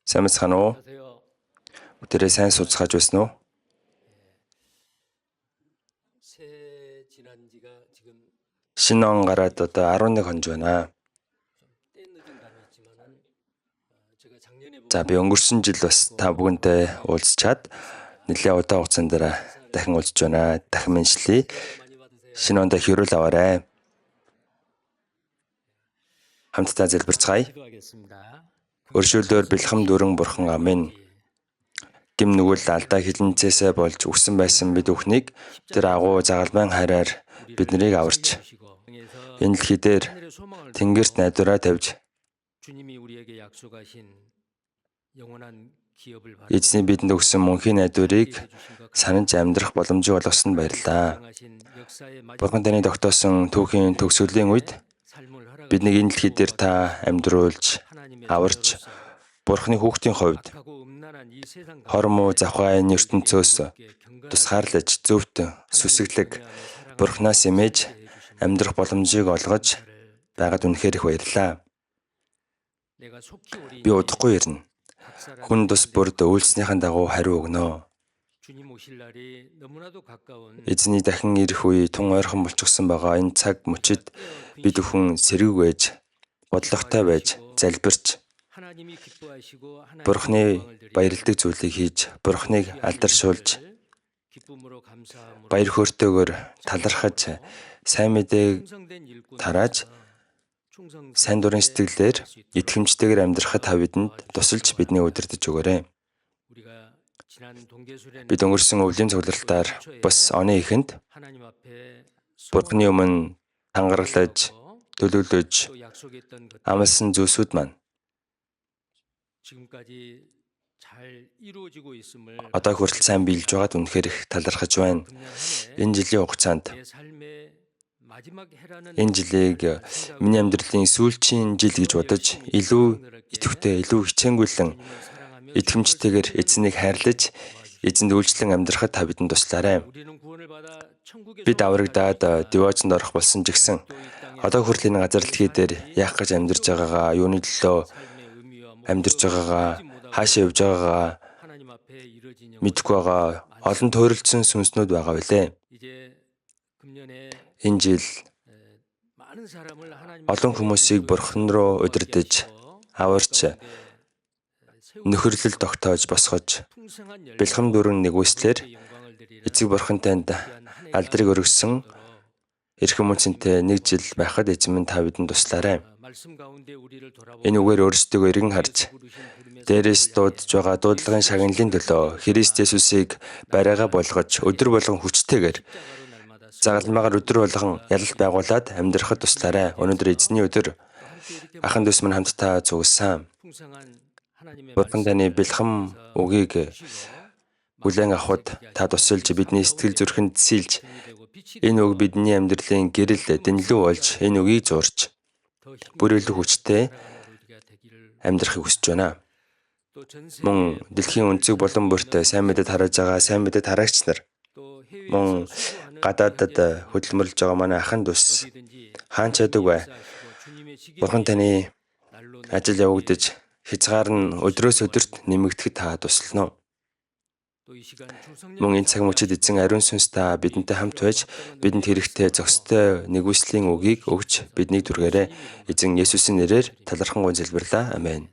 Сайн мэцхан уу? Өтөрөө сайн суцгааж байсан уу? Шинэ он гараад одоо 11 хонж байна. За би өнгөрсөн жил бас та бүхэнтэй уулзчаад нэлээд удаан хугацаанд дахин уулзж байна. Дахин меншлээ. Шинэ онд хэрүүл аваарай. Хамтдаа залбирцгаая. Өршөөлөөр бэлхэм дүрэн бурхан амин. Гим нүгэл алдаа хилэнцээсээ болж өгсөн байсан бид бүхнийг тэр агуу загалмайн хайраар биднийг аварч энэ дэлхий дээр тэнгэрт найдвараа тавьж эзний бидэнд өгсөн мөнхийн найдварыг санаж амьдрах боломжийг олгосонд баярлалаа. Бурхан таны тогтоосон түүхийн төгсгөлийн үед биднийг энэ дэлхий дээр та амьдруулж, аварч, Бурханы хүүхдийн хувьд хормоо завхай энэ ертөнцөөс тусгаарлаж, зөвхт сүсэглэг Бурханаас имэж амьдрах боломжийг олгож байгаад үнэхээр их баярлалаа. Би удахгүй ирнэ. Хүн тус бүрд үйлснийхэн дагуу хариу өгнө. Эзний дахин ирэх үе тун ойрхон болчихсон байгаа энэ цаг мөчид бид бүхэн сэрэг байж, бодлоготой байж, залбирч Бурханы баярладаг зүйлийг хийж, Бурханыг алдаршуулж, баяр хөөртэйгээр талархаж, сайн мэдээг тарааж, сайн дурын сэтгэлээр итгэмжтэйгээр амьдрахад та бидэнд тусалж бидний удирдах өгөөрэй. Бид өнгөрсөн өвлийн цугларалтаар бас оны эхэнд Бурханы өмнө тангараглаж, төлөвлөж, амласан зүйлсүүд маань одоо хүртэл сайн биелж байгаад үнэхээр их талархаж байна. Энэ жилийн хугацаанд энэ жилийг миний амьдралын сүүлчийн жил гэж бодож, илүү идэвхтэй, илүү хичээнгүйлэн, итгэмжтэйгээр эзнийг хайрлаж, эзэнд үйлчлэн амьдрахад та бидэнд туслаарай. Бид аврагдаад девоцонд орох болсон ч гэсэн одоо хүртэл энэ газар дэлхий дээр яах гэж амьдарч байгаагаа, юуны төлөө амьдарч байгаагаа, хаашаа явж байгаагаа мэдэхгүй байгаа олон туйралдсан сүнснүүд байгаа билээ. Энэ жил олон хүмүүсийг Бурхан руу удирдах, аварч, нөхөрлөл тогтоож босгож, бэлхэм дүрэн нэгүслэр эцэг Бурхан танд алдрыг өргөсөн эрхэм үнцэнтэй нэг жил байхад эзэн минь та бидэнд туслаарай. Энэ үгээр өөрсдөө эргэн харж, дээрээс дуудаж байгаа дуудлагын шагналын төлөө Христ Есүсийг барайгаа болгож, өдөр болгон хүчтэйгээр загалмаагаар өдөр болгон ялалт байгуулад амьдрахад туслаарай. Өнөөдөр эзний өдөр ахын дүүс минь хамтдаа зүгсэн. Бурхан таны бэлхэм үгийг хүлээн авахд та тусалж, бидний сэтгэл зүрхэнд сэлж, энэ үг бидний амьдралын гэрэл дэнлүү болж, энэ үгийг зурж, бүр илүү хүчтэй амьдрахыг хүсэж байна. Мөн дэлхийн өнцөг болон бүрт сайн мэдээ тарааж байгаа сайн мэдээ тараагч нар, мөн гадаадад хөдөлмөрлөж байгаа манай ахын дүүс хаан ч яддаг бай. Бурхан таны ажил явагдаж, хязгаар нь өдрөөс өдөрт нэмэгдэхэд та туслана. Мөн энэ цаг мөчид эзэн ариун сүнс та бидэнтэй хамт байж, бидэнд хэрэгтэй зохистой нэгүслийн үгийг өгч биднийг түргээрэй. Эзэн Есүсийн нэрээр талархан залбирлаа. Амен.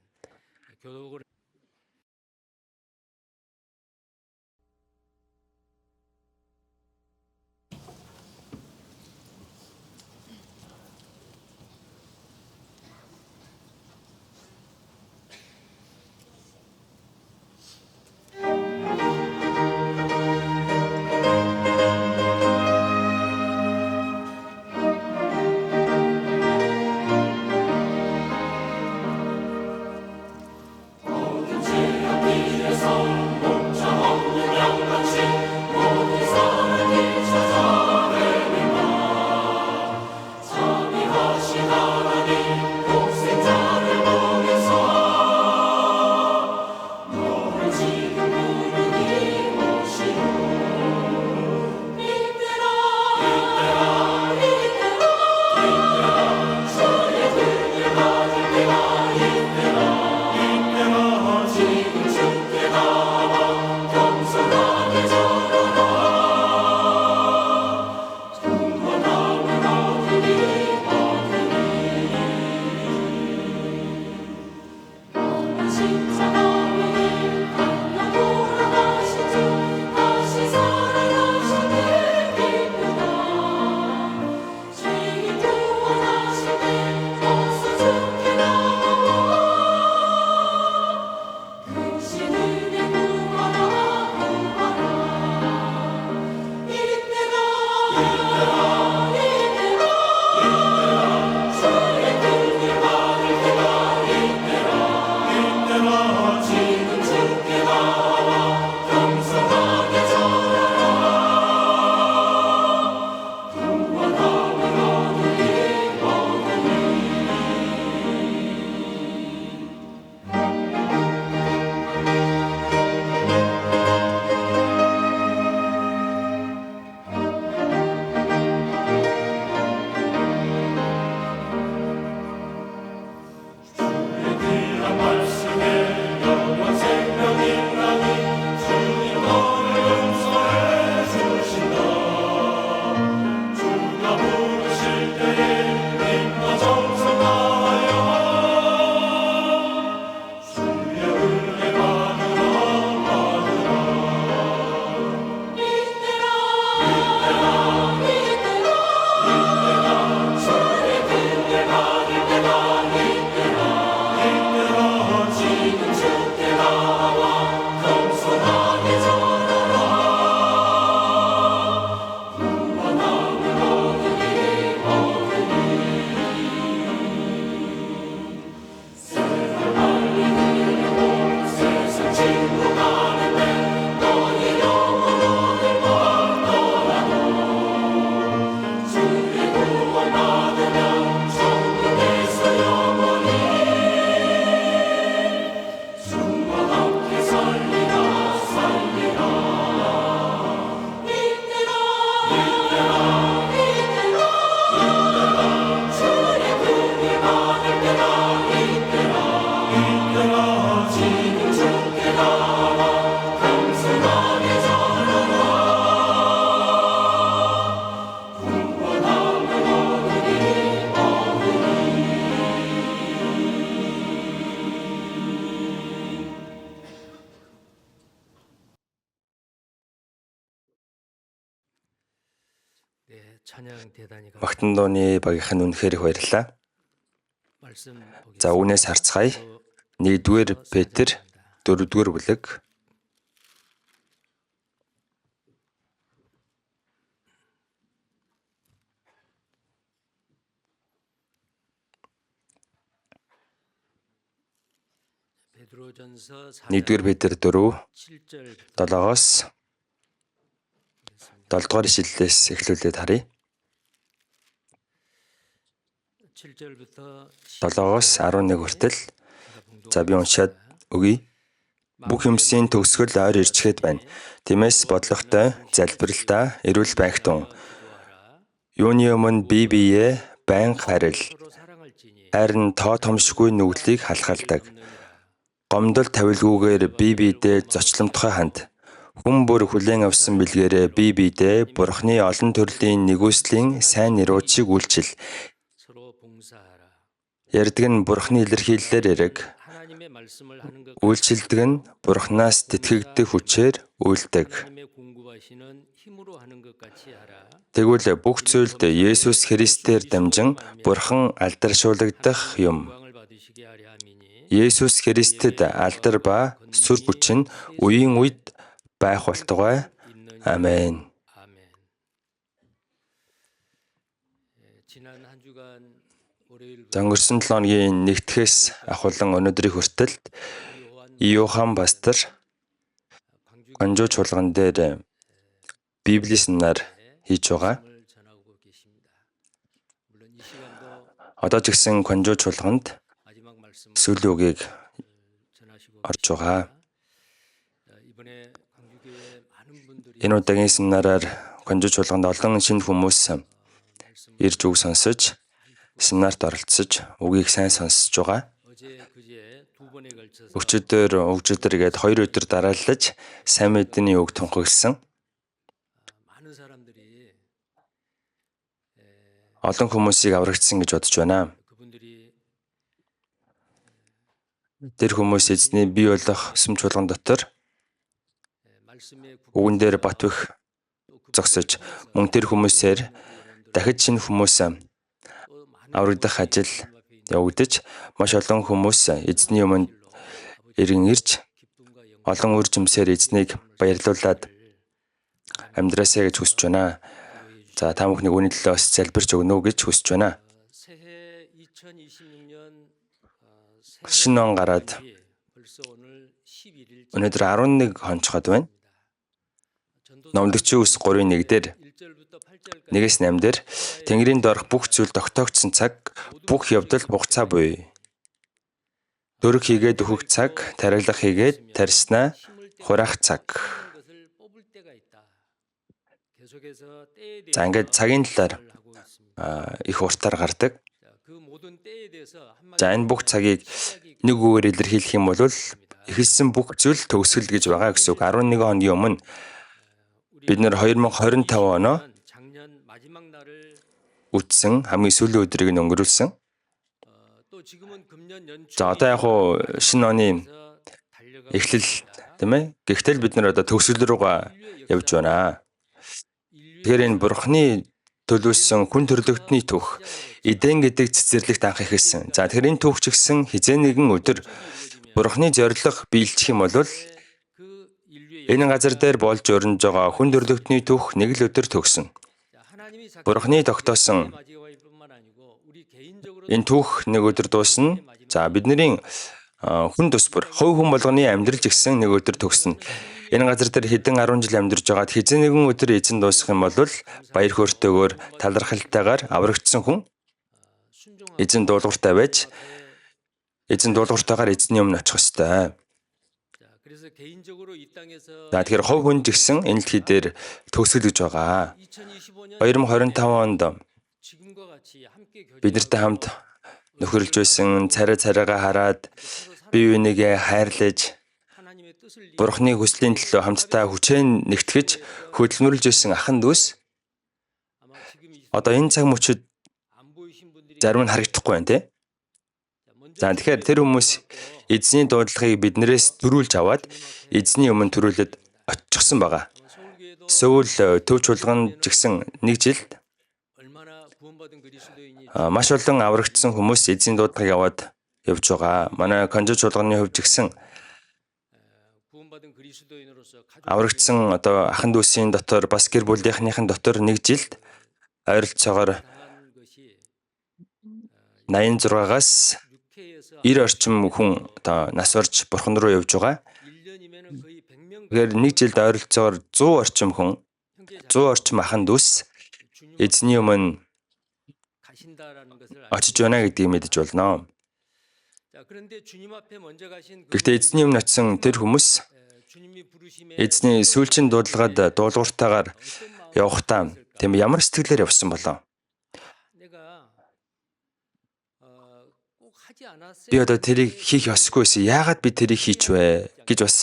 Багтан дууны багийнхан үнэхээр их баярлалаа. За үүнээс харцгаая. 1-р Петр 4-р бүлэг. Нэгдүгээр Петр 4 7-оос 7-р ишлэлээс эхлүүлээд харъя. 7-оос 11 хүртэл. За би уншаад өгье. Бүх юмсийн төгсгөл ойр ирчихэд байна. Тиймээс бодлоготой, залбиралтай, эрүүл байхтун. Юуны өмнө бие биеэ байнга харил. Харин тоо томшгүй нүглийг халахалдаг. Гомдол тавилгүйгээр бие биедээ зочломтгой ханд. Хүн бүр хүлээн авсан бэлгээрээ бие биедээ Бурхны олон төрлийн нэгүслийн сайн нэрүүдийг үйлчил. Ярддаг нь Бурхны илэрхийллээр яриг. Үйлчилдэг нь Бурхнаас тэтгэгдэх хүчээр үйлдэг. Тэгвэл бүх зүйлд Есүс Христээр дамжин Бурхан алдаршуулгадах юм. Есүс Христэд алдар ба сүр хүч нь үеийн үед байх болтугай. Амен. Өнгөрсөн 7 хоногийн нэгтгэхээс ахуулан өнөөдрийн хүртэл Иохан пастор Гванжуу чуулган дээр Библийн семинар хийж байгаа. Одоо ч гэсэн Гванжуу чуулганд сүүлийн үгийг орж байгаа. Энэ удаагийн семинараар Гванжуу чуулганд олон шинэ хүмүүс ирж үг сонсож, семинарт оролцож, үгийг сайн сонсож байгаа. Өчигдөр гээд 2 өдөр дарааллаж сайн мэдээний үг тунхагласан. Олон хүмүүсийг аврагдсан гэж бодож байна. Тэр хүмүүс эзний бий болох сүм чуулган дотор үгэн дээр бат бэх зогсож, мөн тэр хүмүүсээр дахид шинэ хүмүүс аврагдах ажил явагдаж, маш олон хүмүүс эзний өмнө иргэн ирж, олон үр жимсээр эзнийг баярлуулад амьдраасаа гэж хүсэж байна. За та бүхнийг үүний төлөө залбирч өгнө үү гэж хүсэж байна. Шинэ он гараад өнөөдөр 11 хонцоход байна. Номлогчийн үс 3:1 дээр 1-8 дээр Тэнгэрийн доорх бүх зүйл тогтоогдсон цаг, бүх явдал хугацаа буй. Дөрөг хийгээд өөхөх цаг, тариалах хийгээд тарьснаа хураах цаг. За ингээд цагийн талаар их уртаар гардаг. За энэ бүх цагийг нэг үгээр илэрхийлэх юм бол эхэлсэн бүх зүйл төгсгөл гэж байгаа гэсэн үг. 11 хоногийн өмнө бид нэр 2025 оноо үтсэн хамгийн сүүлийн өдрийг нь өнгөрүүлсэн. За одоо яг хуу шинэ оны эхлэл тийм ээ. Гэхдээ бид нар одоо төгсгөл рүүгээ явж байна. Тэгэхээр энэ Бурхны төлөвлөсөн хүн төрлөختний түүх Эден гэдэг цэцэрлэгт анх эхэлсэн. За тэгэхээр энэ түүх ч гэсэн хизээ нэгэн өдөр Бурхны зорилго биелчих юм бол энэ газар дээр болж өрнөж байгаа хүн төрлөختний түүх нэг л өдөр төгснө. Бурхны тогтоосон энэ түүх нэг өдөр дуусна. За бидний хүн тус бүр хувь хүн болгоны амьдрал ч гэсэн нэг өдөр төгснө. Энэ газар дээр хэдэн 10 жил амьдарч байгаад хизээ нэгэн өдөр эзэн дуусах юм бол баяр хөөртэйгээр талархалтайгаар аврагдсан хүн эзэн дуулууртай байж эзэн дуулууртайгаар эзний өмнө очих ёстой. За тэгэхээр хувь хүн гэсэн энэ дэлхий дээр төгсгөл гэж байгаа. 2025 онд бид нартай хамт нөхөрлж байсан царайгаа хараад бие бинийгээ хайрлаж Бурхны хүслийн төлөө хамтдаа хүчээр нэгтгэж хөдөлмөрлж байсан ахын дүүс одоо энэ цаг мөчид зарим нь харагдахгүй байна тий. За тэгэхээр тэр хүмүүс эзний дуудлагыг биднээс дөрүүлж аваад эзний өмнө төрүүлээд очихсан байгаа. Сөүл төв чуулганд жигсэн нэг жилд маш олон аврагдсан хүмүүс эзний дуудлагыг аваад явж байгаа. Манай Конжо чуулганы хувьд жигсэн аврагдсан одоо ахын дүүсийн дотор бас гэр бүлийнхнийхэн дотор нэг жилд ойролцоогоор 86-аас 90 орчим хүн одоо нас орж Бурхан руу явж байгаа. Тэгэхээр нэг жилд ойролцоогоор 100 орчим хүн 100 орчим ахын дүүс эзний өмнө очиж байна гэдгийг мэдэж болно. Гэхдээ эзний өмнө очисон тэр хүмүүс эзний сүүлчийн дуудлагад дуулууртайгаар явахдаа тийм ямар сэтгэлээр явсан болов? Би одоо тэрийг хийх ёсгүйсэн. Яагаад би тэрийг хийч вэ гэж бас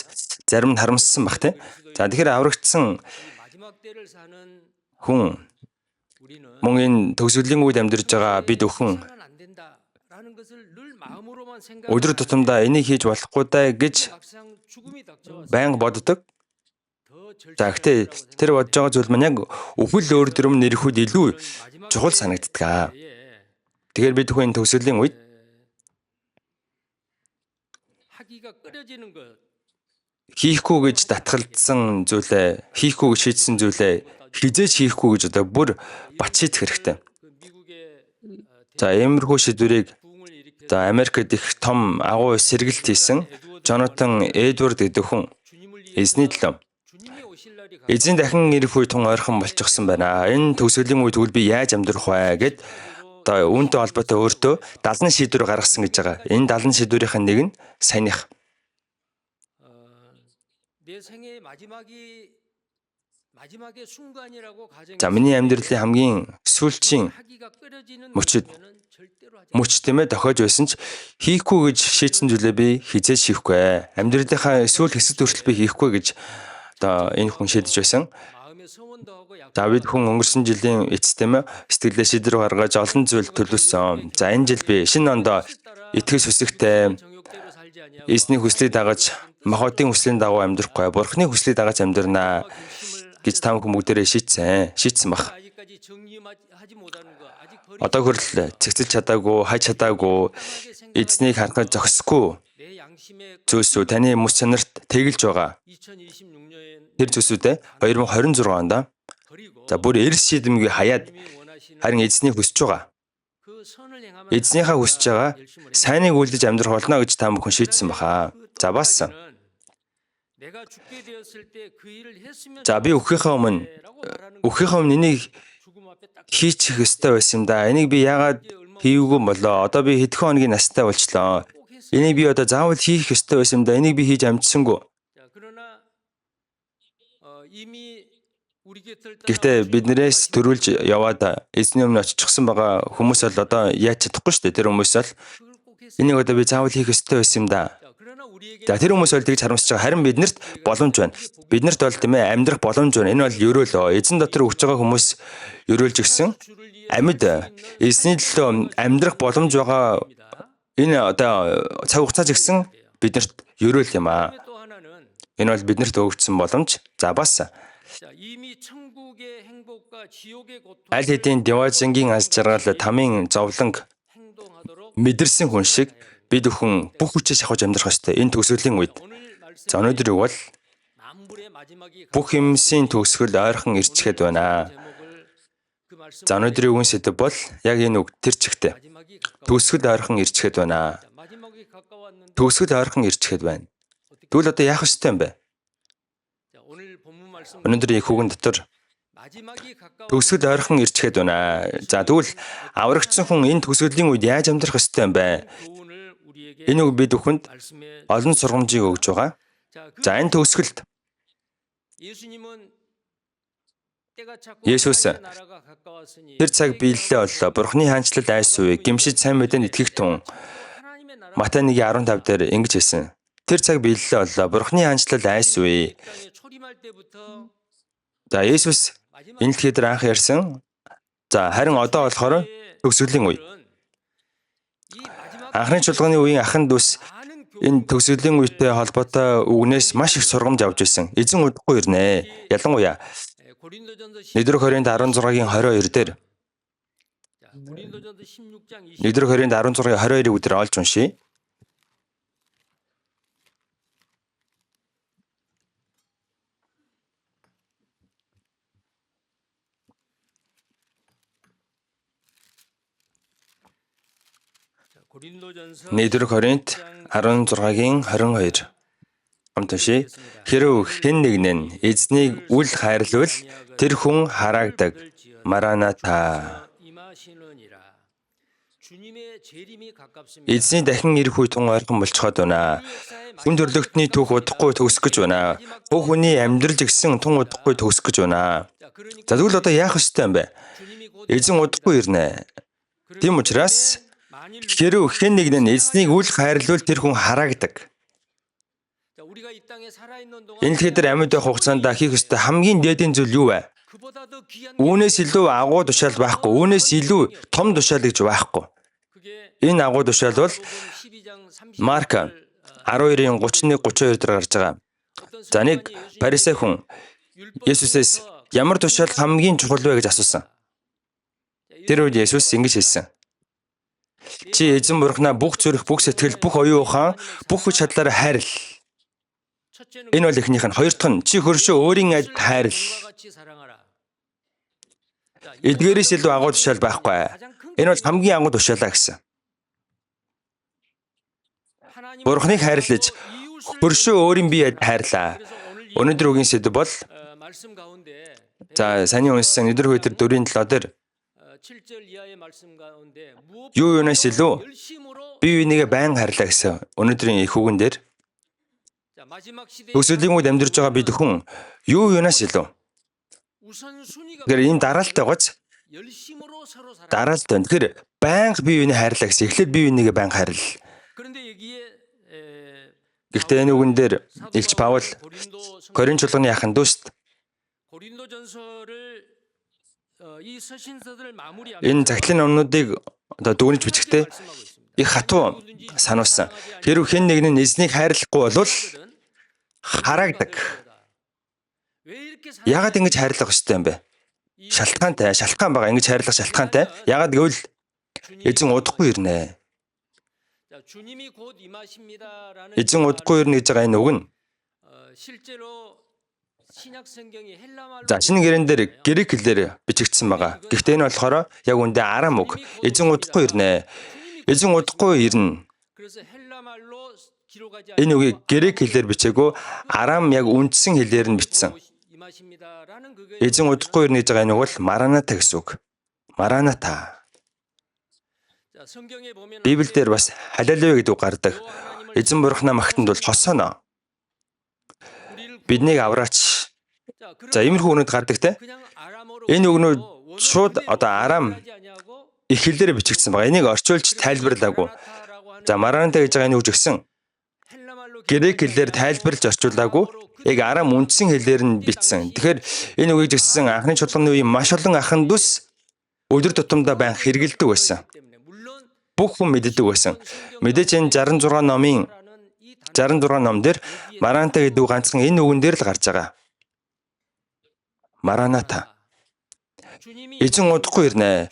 зарим нь харамссан бах тий. За тэгэхээр аврагдсан хүн мөн энэ төгсгөлийн үед амьдарч байгаа бид өхөн өдөр тутамдаа энийг хийж болохгүй даа гэж байнга боддог. За гэхдээ тэр бодож байгаа зүйл маань яг өвөл өөр дөөрөм нэрхүүд илүү чухал санагддаг. Тэгэхээр бид хүн төгсгөлийн үед хийхгүй гэж татгалзсан зүйлээ, хийхгүй гэж шийдсэн зүйлээ хизээж хийхгүй гэж одоо бүр бат шийдэх хэрэгтэй. За иймэрхүү шийдвэрийг за Америкт их том агуу сэргэлт хийсэн Джонатан Эдвард гэдэг хүн эзний төлөө эзэн дахин ирэх үе тун ойрхон болчихсон байна. Энэ төгсгөлийн үед би яаж амьдрах вэ гэд одоо үүнтэй холбоотой өөртөө 70 шийдвэр гаргасан гэж байгаа. Энэ 70 шийдвэрийн нэг нь саяных. За миний амьдралын хамгийн сүүлчийн мөч тэмээ тохиож байсан ч хийхгүй гэж шийдсэн зүйлээ би хизээж хийхгүй. Амьдралынхаа сүүл хэсэгт хүртэл би хийхгүй гэж одоо энэ хүн шийдэж байсан. Давид хүн өнгөрсөн жилийн эцэстэмээ сэтгэлээ шийдвэр гаргаж олон зүйл төлөвлөсөн. За энэ жил би шинэ ондоо итгэл сүсэгтэй эзний хүслийг дагаж махбодын хүслийн дагуу амьдрахгүй, Бурхны хүслийг дагаж амьдрнаа гэж та бүхэн бүгдээрээ шийдсэн баг. Одоо хүртэл цэгцэлж чадаагүй, хайж чадаагүй, эзнийг харахад зохисгүй зүйлсүүд таны хүмүүс чанарт тэгэлж байгаа. Тэр зүйлсүүдээ 2026 онд За бүр эрс шийдэмгүй хаяад харин эзнийг хүсэж байгаа. Эзнийхээ хүсэж байгаа сайныг үлдэж амьдрах болно гэж та бүхэн шийдсэн баха. За бас. За би өөхийнхөө өмнө энийг хийчих ёстой байсан юм да. Энийг би яагаад хийвгүй болоо? Одоо би хэдхэн хоногийн настай болчлоо. Энийг би одоо заавал хийх ёстой байсан юм да. Энийг би хийж амжсангүй. Гэхдээ биднээс төрүүлж яваад эзний өмнө очихсан байгаа хүмүүс бол одоо яаж чадахгүй шүү дээ. Тэр хүмүүс бол энийг одоо би заавал хийх ёстой байсан юм да. За тэр хүмүүс бол тэгж харамсаж байгаа. Харин биднэрт боломж байна. Биднэрт бол тийм ээ амьдрах боломж байна. Энэ бол ерөөлөө. Эзэн дотор өгч байгаа хүмүүс ерөөлж гисэн амьд эзний төлөө амьдрах боломж байгаа. Энэ одоо цаг хугацаа згсэн биднэрт ерөөл юм аа. Энэ бол биднэрт өгөгдсөн боломж. За бас аль хэдийн Деважингийн аз жаргал тамийн зовлонг мэдэрсэн хүн шиг бид бүхэн бүх хүчээр шахаж амьдрах ёстой. Энэ төгсгөлийн үед. За өнөөдөр бол бүх юмсийн төгсгөл ойрхон ирчихэд байна. За өнөөдрийн үгэн сэдэв бол яг энэ үг тэр чигтээ. Төгсгөл ойрхон ирчихэд байна. Төгсгөл ойрхон ирчихэд байна. Тэгвэл одоо яах ёстой юм бэ? Өнөөдрийн их үгэн дотор төгсгөл ойрхон ирчихэд байна. За тэгвэл аврагдсан хүн энэ төгсгөлийн үед яаж амьдрах ёстой юм бэ? Энэ үг бид бүхэнд олон сургамжийг өгж байгаа. За энэ төгсгөлд Есүс тэр цаг биелэлээ боллоо. Бурхны хаанчлал айсвэ. Гимшиж сайн мэдээнд итгэх тун. Матай 1:15 дээр ингэж хэлсэн. Тэр цаг биелэлээ боллоо. Бурхны хаанчлал айсвэ. За Есүс энэ дэлхийд анх ярьсан. За харин одоо болохоор төгсгөлийн үе. Анхны чуулганы үеийн ахын дүүс энэ төгсгөлийн үетэй холбоотой үгнээс маш их сургамж авч ирсэн. Эзэн удахгүй ирнэ. Ялангуяа Нэгдүгээр Коринт 16-гийн 22 дээр Нэгдүгээр Коринт 16-гийн 22-ыг өдөр олж уншийе. Нэгдүгээр Коринт 16-гийн 22. Амтши хэрв хэн нэгэн нь эзнийг үл хайрлавал тэр хүн хараагдаг. Мараната. Эзний дахин ирэх үе тун ойрхон болчиход байна. Хүн төрлөختний түүх удахгүй төгсөх гэж байна. Бүх хүний амьдрал гэсэн тун удахгүй төгсөх гэж байна. За тэгвэл одоо яах ёстой юм бэ? Эзэн удахгүй ирнэ. Тийм учраас хэрв хэн нэгэн нь эзнийг үл хайрлавал тэр хүн хараагдаг. Энэ дэлхийд амьд байх хугацаанд хийх ёстой хамгийн дээдийн зүйл юу вэ? Үүнээс илүү агуу тушаал байхгүй. Үүнээс илүү том тушаал гэж байхгүй. Энэ агуу тушаал бол Марк 12-ийн 31-32 дээр гарч байгаа. За нэг фарисей хүн Есүсээс ямар тушаал хамгийн чухал вэ гэж асуусан. Тэр үед Есүс ингэж хэлсэн. Чи эзэн бурхнаа бүх зүрх, бүх сэтгэл, бүх оюун ухаан, бүх хүч чадлаараа хайрл. Энэ бол эхнийх нь. Хоёр дахь нь чи хөршөө өөрийн адил хайрл. Эдгээрээс илүү агуу тушаал байхгүй. Энэ бол хамгийн агуу тушаалаа гэсэн. Бурхныг хайрлаж хөршөө өөрийн бие адил хайрлаа. Өнөөдөр үгийн сэдэв бол за саний уншсан Нэгдүгээр Петр 4:7 дээр юу юунаас илүү бие биенийгээ байн хайрлаа гэсэн. Өнөөдрийн их үгэн дээр төгсгөлийн үед амьдарч байгаа бид хүн юу юунаас илүү тэгэхээр ийм дараалалтай гоц дараалалтай. Тэгэхээр байнга бие биенийг хайрлаа гэсэн. Эхлээд бие биенийгээ байнга хайрл. Гэхдээ энэ үгэн дээр Илч Паул Коринт чуулганы ахын дүүст энэ загтлын номнуудыг одоо дүгнэж бичихтэй их хатуу сануулсан. Хэрв хэн нэгэн нь эзнийг хайрлахгүй бол хараагдаг. Яагаад ингэж хайрлах ёстой юм бэ? Шалтгаан байгаа. Ингэж хайрлах шалтгаантай. Яагаад гэвэл эзэн удахгүй ирнэ. Эзэн удахгүй ирнэ гэж байгаа энэ үг нь За шинэ гэрэн дээр грек хэлээр бичигдсэн байгаа. Гэхдээ энэ болохоор яг үндэ арам үг. Эзэн удахгүй ирнэ. Эзэн удахгүй ирнэ. Энэ үгийг грек хэлээр бичээгүй арам яг үндсэн хэлээр нь бичсэн. Эзэн удахгүй ирнэ гэж байгаа энэ үг бол Мараната гэсэн үг. Мараната. Библиэлд бас халелуя гэдэг үг гардаг. Эзэн бурхнаа магтанд бол хосооно. Биднийг авраач. За иймэрхүү үнэд гардаг те. Энэ үгнүүд шууд арам их хэлээр бичигдсэн байгаа. Энийг орчуулж тайлбарлаагүй. За Мараната гэж байгаа энэ үг жигсэн грек хэлээр тайлбарлаж орчуулаагүй. Яг арам үндсэн хэлээр нь бичсэн. Тэгэхээр энэ үгийг жигсэн анхны чуулганы үеийн маш олон ахын дүүс өдөр тутамдаа байнга хэрэгэлдэг байсан. Бүх хүн мэддэг байсан. Мэдээж энэ 66 номын 66 ном дээр Мараната гэдэг үг ганцхан энэ үгэн дээр л гарч байгаа. Мараната. Эзэн удахгүй ирнэ.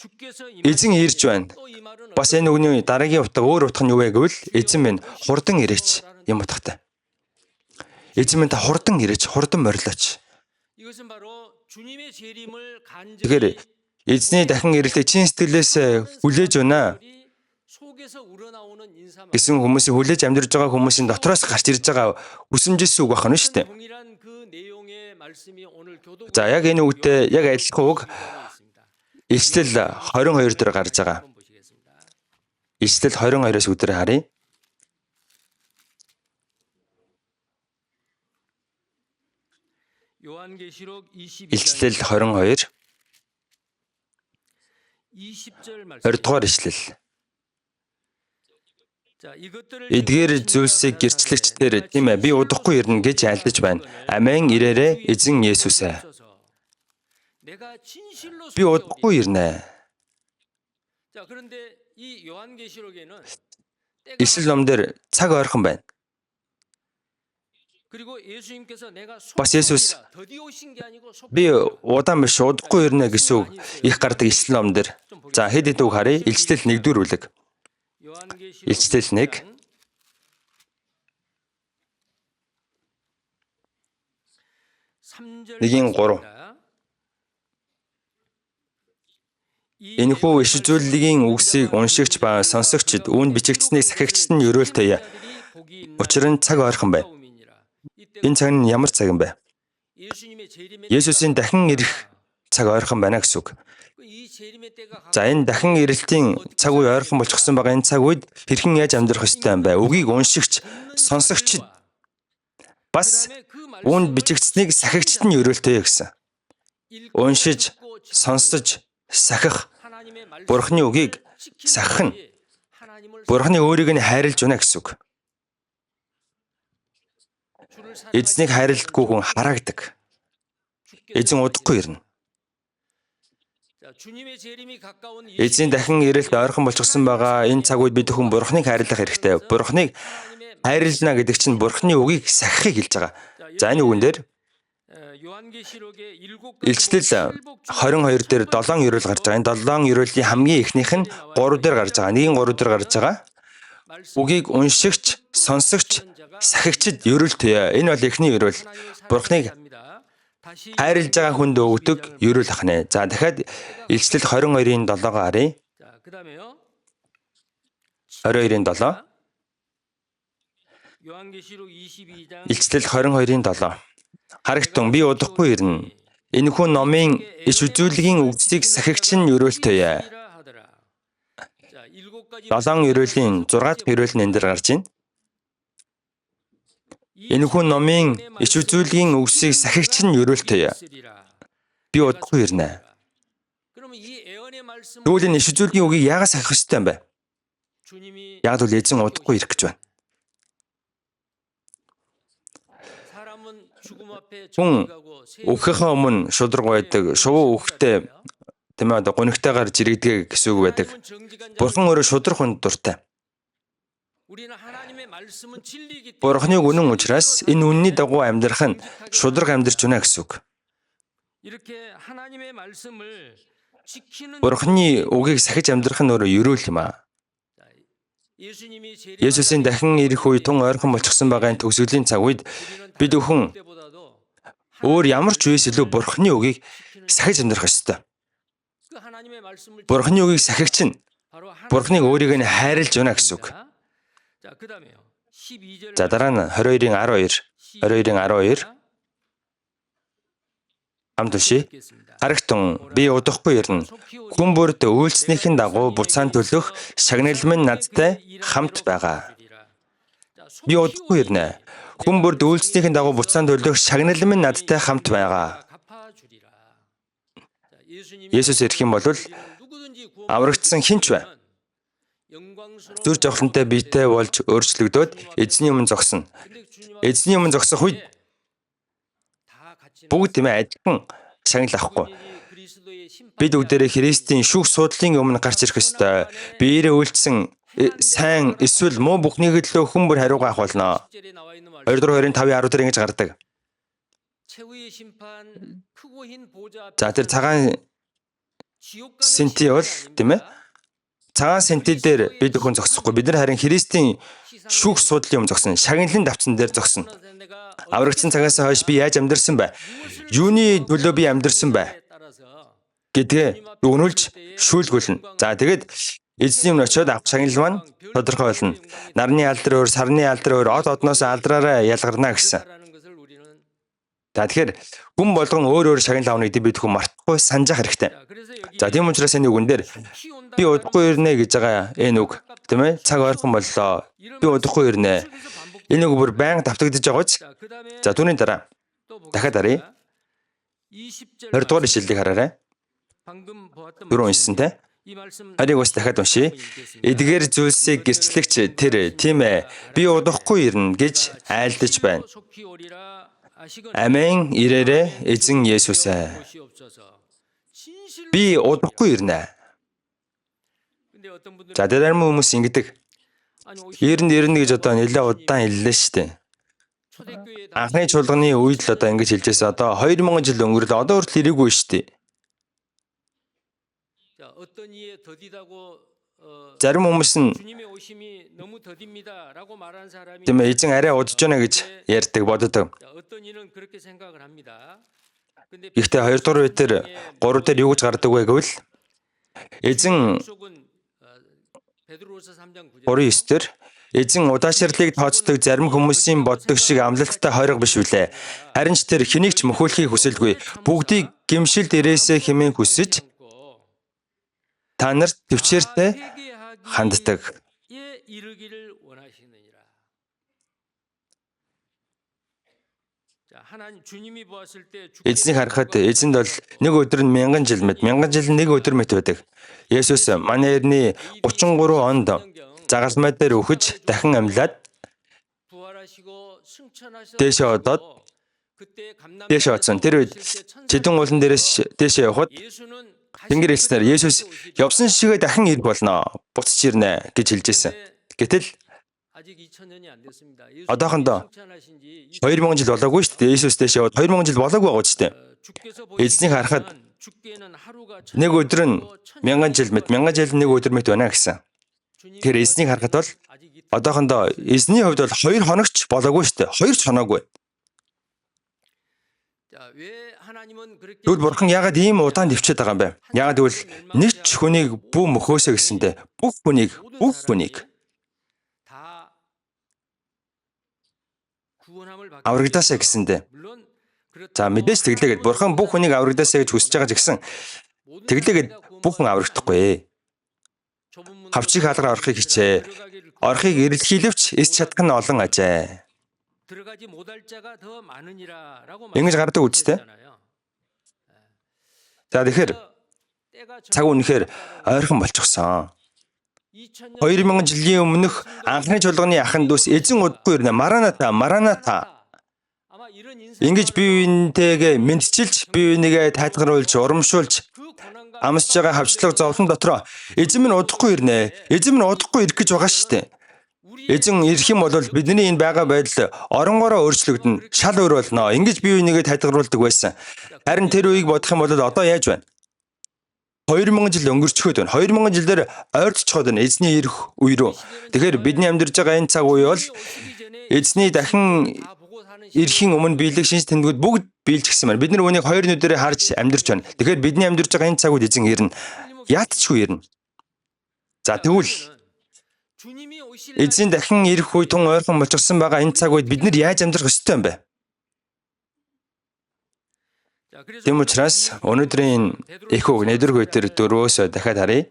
Эзэн ирж байна. Бас энэ үгний дараагийн утга өөр утга нь юу вэ гэвэл эзэн минь хурдан ирээч юм утгатай. Эзэн минь та хурдан ирээч, хурдан морилооч. Тэгэхээр эзний дахин ирэлтийг чин сэтгэлээс хүлээж байна гэсэн хүмүүсийн хүлээж амьдарч байгаа хүмүүсийн дотроос гарч ирж байгаа хүсэмжээс үг байна шүү дээ. За яг энэ үгтэй яг адилхан үг Ишлэл 22 дээр гарч байгаа. Ишлэл 22-оос үгээр харъя. Ишлэл 22 20 дугаар ишлэл. Эдгээр зүйлсийг гэрчлэгчдэр тийм ээ би удахгүй ирнэ гэж айлдаж байна. Амен ирээрээ эзэн Есүс ээ. Би удахгүй ирнэ. Ишлэл ном дээр цаг ойрхон байна. Бас Есүс би удаан биш удахгүй ирнэ гэсэн үг их гардаг ишлэл ном дээр. За хэд үг харъя. Ишлэл 1-р бүлэг. Ишлэл 1 1-3 Энэхүү иш зүйлийн үгсийг уншигч ба сонсогчд үүнд бичигдсэнийг сахигчд нь өрөөлтөе. Учир нь цаг ойрхон байна. Энэ цаг нь ямар цаг юм бэ? Есүсийн дахин ирэх цаг ойрхон байна гэсэн үг. За энэ дахин ирэлтийн цаг үе ойрхон болчихсон байгаа энэ цаг үед хэрхэн яаж амьдрах ёстой юм бэ? Үгийг уншигч, сонсогчд бас үүнд бичигдсэнийг сахигчд нь өрөөлтөе гэсэн. Уншиж, сонсож, сахих Бурхны үгийг сахих нь Бурхны өөрийг нь хайрлж байна гэсэн үг. Эзнийг хайрлахгүй хүн хараагдаг. Эзэн удахгүй ирнэ. Эзний дахин ирэлт ойрхон болчихсон байгаа энэ цаг үед бид хүн Бурхныг хайрлах хэрэгтэй. Бурхныг хайрлана гэдэг чинь Бурхны үгийг сахихыг хэлж байгаа. За энэ үгэн дээр Илчлэл 22 дээр 7 ерөөл гарч байгаа. Энэ 7 ерөөлийн хамгийн ихнийх нь 3 дээр гарч байгаа. Нэгийн 3 дээр гарч байгаа. Үгийг уншигч, сонсогч, сахигчд ерөөлтөе. Энэ бол ихний ерөөл. Бурхныг хайрлаж байгаа хүнд өгдөг ерөөл ахнэ. За дахиад Илчлэл 22-ийн 7-г харъя. 22-ийн 7. Илчлэл 22-ийн 7. Харагтун би удахгүй ирнэ. Энэхүү номын иш үзүүлгийн үгсийг сахигч нь ерөөлтөе. 7 ерөөлийн 6 дахь ерөөл нь энэ дээр гарч байна. Энэхүү номын иш үзүүлгийн үгсийг сахигч нь ерөөлтөе. Би удахгүй ирнэ. Тэгвэл энэ иш үзүүлгийн үгийг яагаад сахих ёстой юм бэ? Яг л эзэн удахгүй ирэх гэж байна. Хүн өгөхөө өмнө шудраг байдаг, шувуу өгөхтэй тийм ээ гонигтайгаар жирэгдэг гэсэн үг байдаг. Бурхан өөрөө шудраг хүнд дуртай. Бурханыг үнэн учраас энэ үнний дагуу амьдрах нь шудраг амьдрч байна гэсэн үг. Бурханы үгийг сахиж амьдрах нь өөрөө ерөөл юм аа. Есүсийн дахин ирэх үе тун ойрхон болчихсон байгаа энэ төгсгөлийн цаг үед бид өхөн өөр ямар ч үес илүү Бурхны үгийг сахиж амьдрах ёстой. Бурхны үгийг сахигч нь Бурхныг өөрийг нь хайрлж байна гэсэн үг. За дараа нь 22-ийн 12 хамт уншия. Харагтун би удахгүй ирнэ. Хүн бүрд үйлснийхэн дагуу буцаан төлөх шагнал минь надтай хамт байгаа. Би удахгүй ирнэ. Хүн бүрд үйлснийхэн дагуу буцаан төлөх шагнал минь надтай хамт байгаа. Есүс ирэх юм бол аврагдсан хэн ч бай. Зүр жавхлантай биетэй болж өөрчлөгдөөд эзний өмнө зогсно. Эзний өмнө зогсох үед бүгд адилхан шагнал авахгүй. Бид бүгдээрээ Христийн шүүх суудлын өмнө гарч ирэх ёстой. Биеэрээ үйлдсэн сайн эсвэл муу бүхнийг төлөө хүн бүр хариугаа авах болно. 2:25-14 ингэж гардаг. За тэр цагаан сенти бол тийм ээ. Цагаан сенти дээр бид хүн зогсохгүй. Бид нар харин Христийн шүүх суудлын өмнө зогсно. Шагналын давцсан дээр зогсно. Аврагдсан цагаас хойш би яаж амьдарсан бэ? Юуны төлөө би амьдарсан бэ? Гэдгээ өгнүүлж шүүлгүүлнэ. За тэгэд эзний өмнө очиод авах шагнал маань тодорхой болно. Нарны алдар өөр, сарны алдар өөр, од одноос алдраараа ялгарна гэсэн. За тэгэхээр хүн болгон өөр шагнал авна гэдэг бид хүн мартахгүй санджах хэрэгтэй. За тийм учраас энэ үгэн дээр би удахгүй ирнэ гэж байгаа энэ үг тийм ээ? Цаг ойрхон боллоо. Би удахгүй ирнэ. Энэ үг бүр байнга давтагдж байгаа ч. За түүний дараа дахиад харъя. 20 дугаар ишлэлийг хараарай. Дөрөв уншсан те. Харийг бас дахиад уншия. Эдгээр зүйлсийг гэрчлэгч тэр тийм ээ би удахгүй ирнэ гэж айлдаж байна. Амен ирээрээ эзэн Есүс ээ. Би удахгүй ирнэ. За зарим хүмүүс ингэдэг. Ирнэ гэж одоо нэлээд удаан хэллээ шүү дээ. Анхны чуулганы үед л одоо ингэж хэлжээс одоо 2000 жил өнгөрлөө одоо хүртэл ирээгүй шүү дээ. Зарим хүмүүс нь тийм ээ эзэн арай удаж байна гэж ярьдаг боддог. Гэхдээ 2 дугаар үе дээр 3 дээр юу гэж гардаг вэ гэвэл эзэн 3:9 дээр эзэн удаашрлыг тооцдог зарим хүмүүсийн боддог шиг амлалттай хойрог биш үлээ. Харин ч тэр хэнийг ч мөхөөлөхийг хүсэлгүй. Бүгдийг гимшилд ирээсээ хэмээн хүсэж та нарт төвчээртэй ханддаг. Эзнийг харахад эзэнд бол нэг өдөр нь 1000 жил мэт, 1000 жил нэг өдөр мэт байдаг. Есүс манай эртний 33 онд загалмай дээр үхэж дахин амьлаад дээшээ очсон. Тэр үед чидэн уулан дээрээс дээшээ явхад Тэнгэр элчнэр Есүс явсан шигээ дахин ир болно. Буцаж ирнэ гэж хэлж ирсэн. Гэтэл одоохондоо 2000 жил болоогүй шүү дээ. Есүс дэше яваад 2000 жил болоогүй байгаа ч дээ. Эзнийг харахад нэг өдөр нь 1000 жил мэт, 1000 жил нэг өдөр мэт байна гэсэн. Тэр эзнийг харахад бол одоохондоо эзний хувьд бол 2 хоногч болоогүй шүү дээ. 2 ч хоноогүй. Тэгвэл бурхан яагаад ийм удаан дэвчээд байгаа юм бэ? Яагаад гэвэл нэг ч хүнийг бүү мөхөөсөө гэсэндэ бүх хүнийг аврагдаасаа гэсэндэ. За мэдээж тэглээгээд бурхан бүх хүнийг аврагдаасаа гэж хүсэж байгаа ч гэсэн тэглээгээд бүх хүн аврагдахгүй. Хавчиг хаалгаар орохыг хичээ. Орохыг эрэлхийлвч эс чадах нь олон ажээ. Ингэж гардаг үстэй. За тэгэхээр цаг үнэхээр ойрхон болчихсон. 2000 жилийн өмнөх анхны чуулганы ахын дүүс эзэн удахгүй ирнэ. Мараната. Ингэж бие биентэйгээ мэдчилж, бие бинийгээ тайлгаруулж, урамшуулж амсж байгаа хавчлага зовлон дотроо эзэн минь удахгүй ирнэ. Эзэн минь удахгүй ирэх гэж байгаа шүү дээ. Эзэн ирэх юм бол бидний энэ байгаа байдал оронгороо өөрчлөгдөнө, шал өөр болно. Ингэж бие бинийгээ тайлгаруулдаг байсан. Харин тэр үеийг бодох юм бол одоо яаж байна? 2000 жил өнгөрчхөөд байна. 2000 жилээр ойртчиход байна эзний ирэх үе рүү. Тэгэхээр бидний амьдарч байгаа энэ цаг үе бол эзний дахин эрхийн өмнө биелэг шинж тэмдгүүд бүгд биелж гисэн байна. Бид нар үүнийг хоёр нүдэрээ харж амьдарч байна. Тэгэхээр бидний амьдарч байгаа энэ цагууд эзэн ирнэ. Яатчгүй ирнэ. За тэгвэл эзэн дахин ирэх үе тун ойрхон болчихсон байгаа энэ цаг үед бид нар яаж амьдрах ёстой юм бэ? Тэм учраас өнөөдрийн их үг Нэдүрх үеэр 4-өөс дахиад харъя.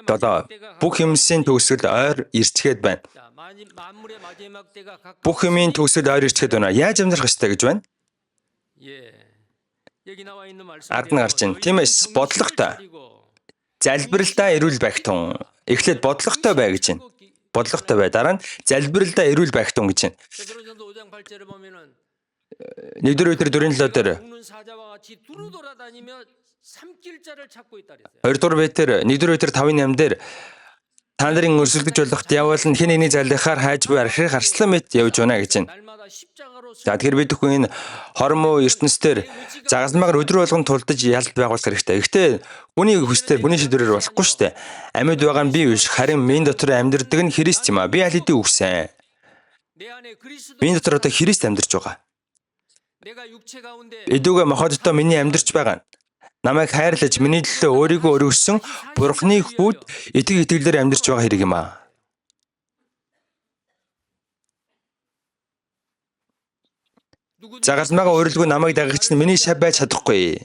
Одоо бүх юмсийн төгсгөл ойр ирчгээд байна. Бүх юмын төгсгөл ойр ирчгээд байна. Яаж амьдрах ёстой гэж байна? Ард нь гарч ийн. Тиймээс бодлоготой, залбиралдаа эрүүл байх тун. Эхлээд бодлоготой бай гэж байна. Бодлоготой бай. Дараа нь залбиралдаа эрүүл байх тун гэж байна. 1-р Петр 4:7 дээр 2-р Петр 1-р Петр 5:8 дээр та нарын өрсөлдөж болох диавол нь хэн нэгний залхихаар хайж буй архирыг харслан мэт явж байна гэж байна. За тэгэхээр бид бүхэн энэ хормоо ертөнцийн загалмаагаар өдөр болгон тулдаж ялд байгуулах хэрэгтэй. Гэхдээ хүний хүсээр хүний шийдвэрээр болохгүй шүү дээ. Амьд байгаа нь би биш, харин минь дотор амьдардаг нь Христ юм аа. Би аль хэдийн үгсэн. Минь дотор одоо Христ амьдарч байгаа. Эдүгэ мохоттой миний амьдарч байгаа. Намайг хайрлаж миний төлөө өөрийгөө өргөссөн Бурхны хүүд итгэх итгэлээр амьдарч байгаа хэрэг юм аа. Загалмаагаа урилгүй намайг дагагч нь миний шав байж чадахгүй.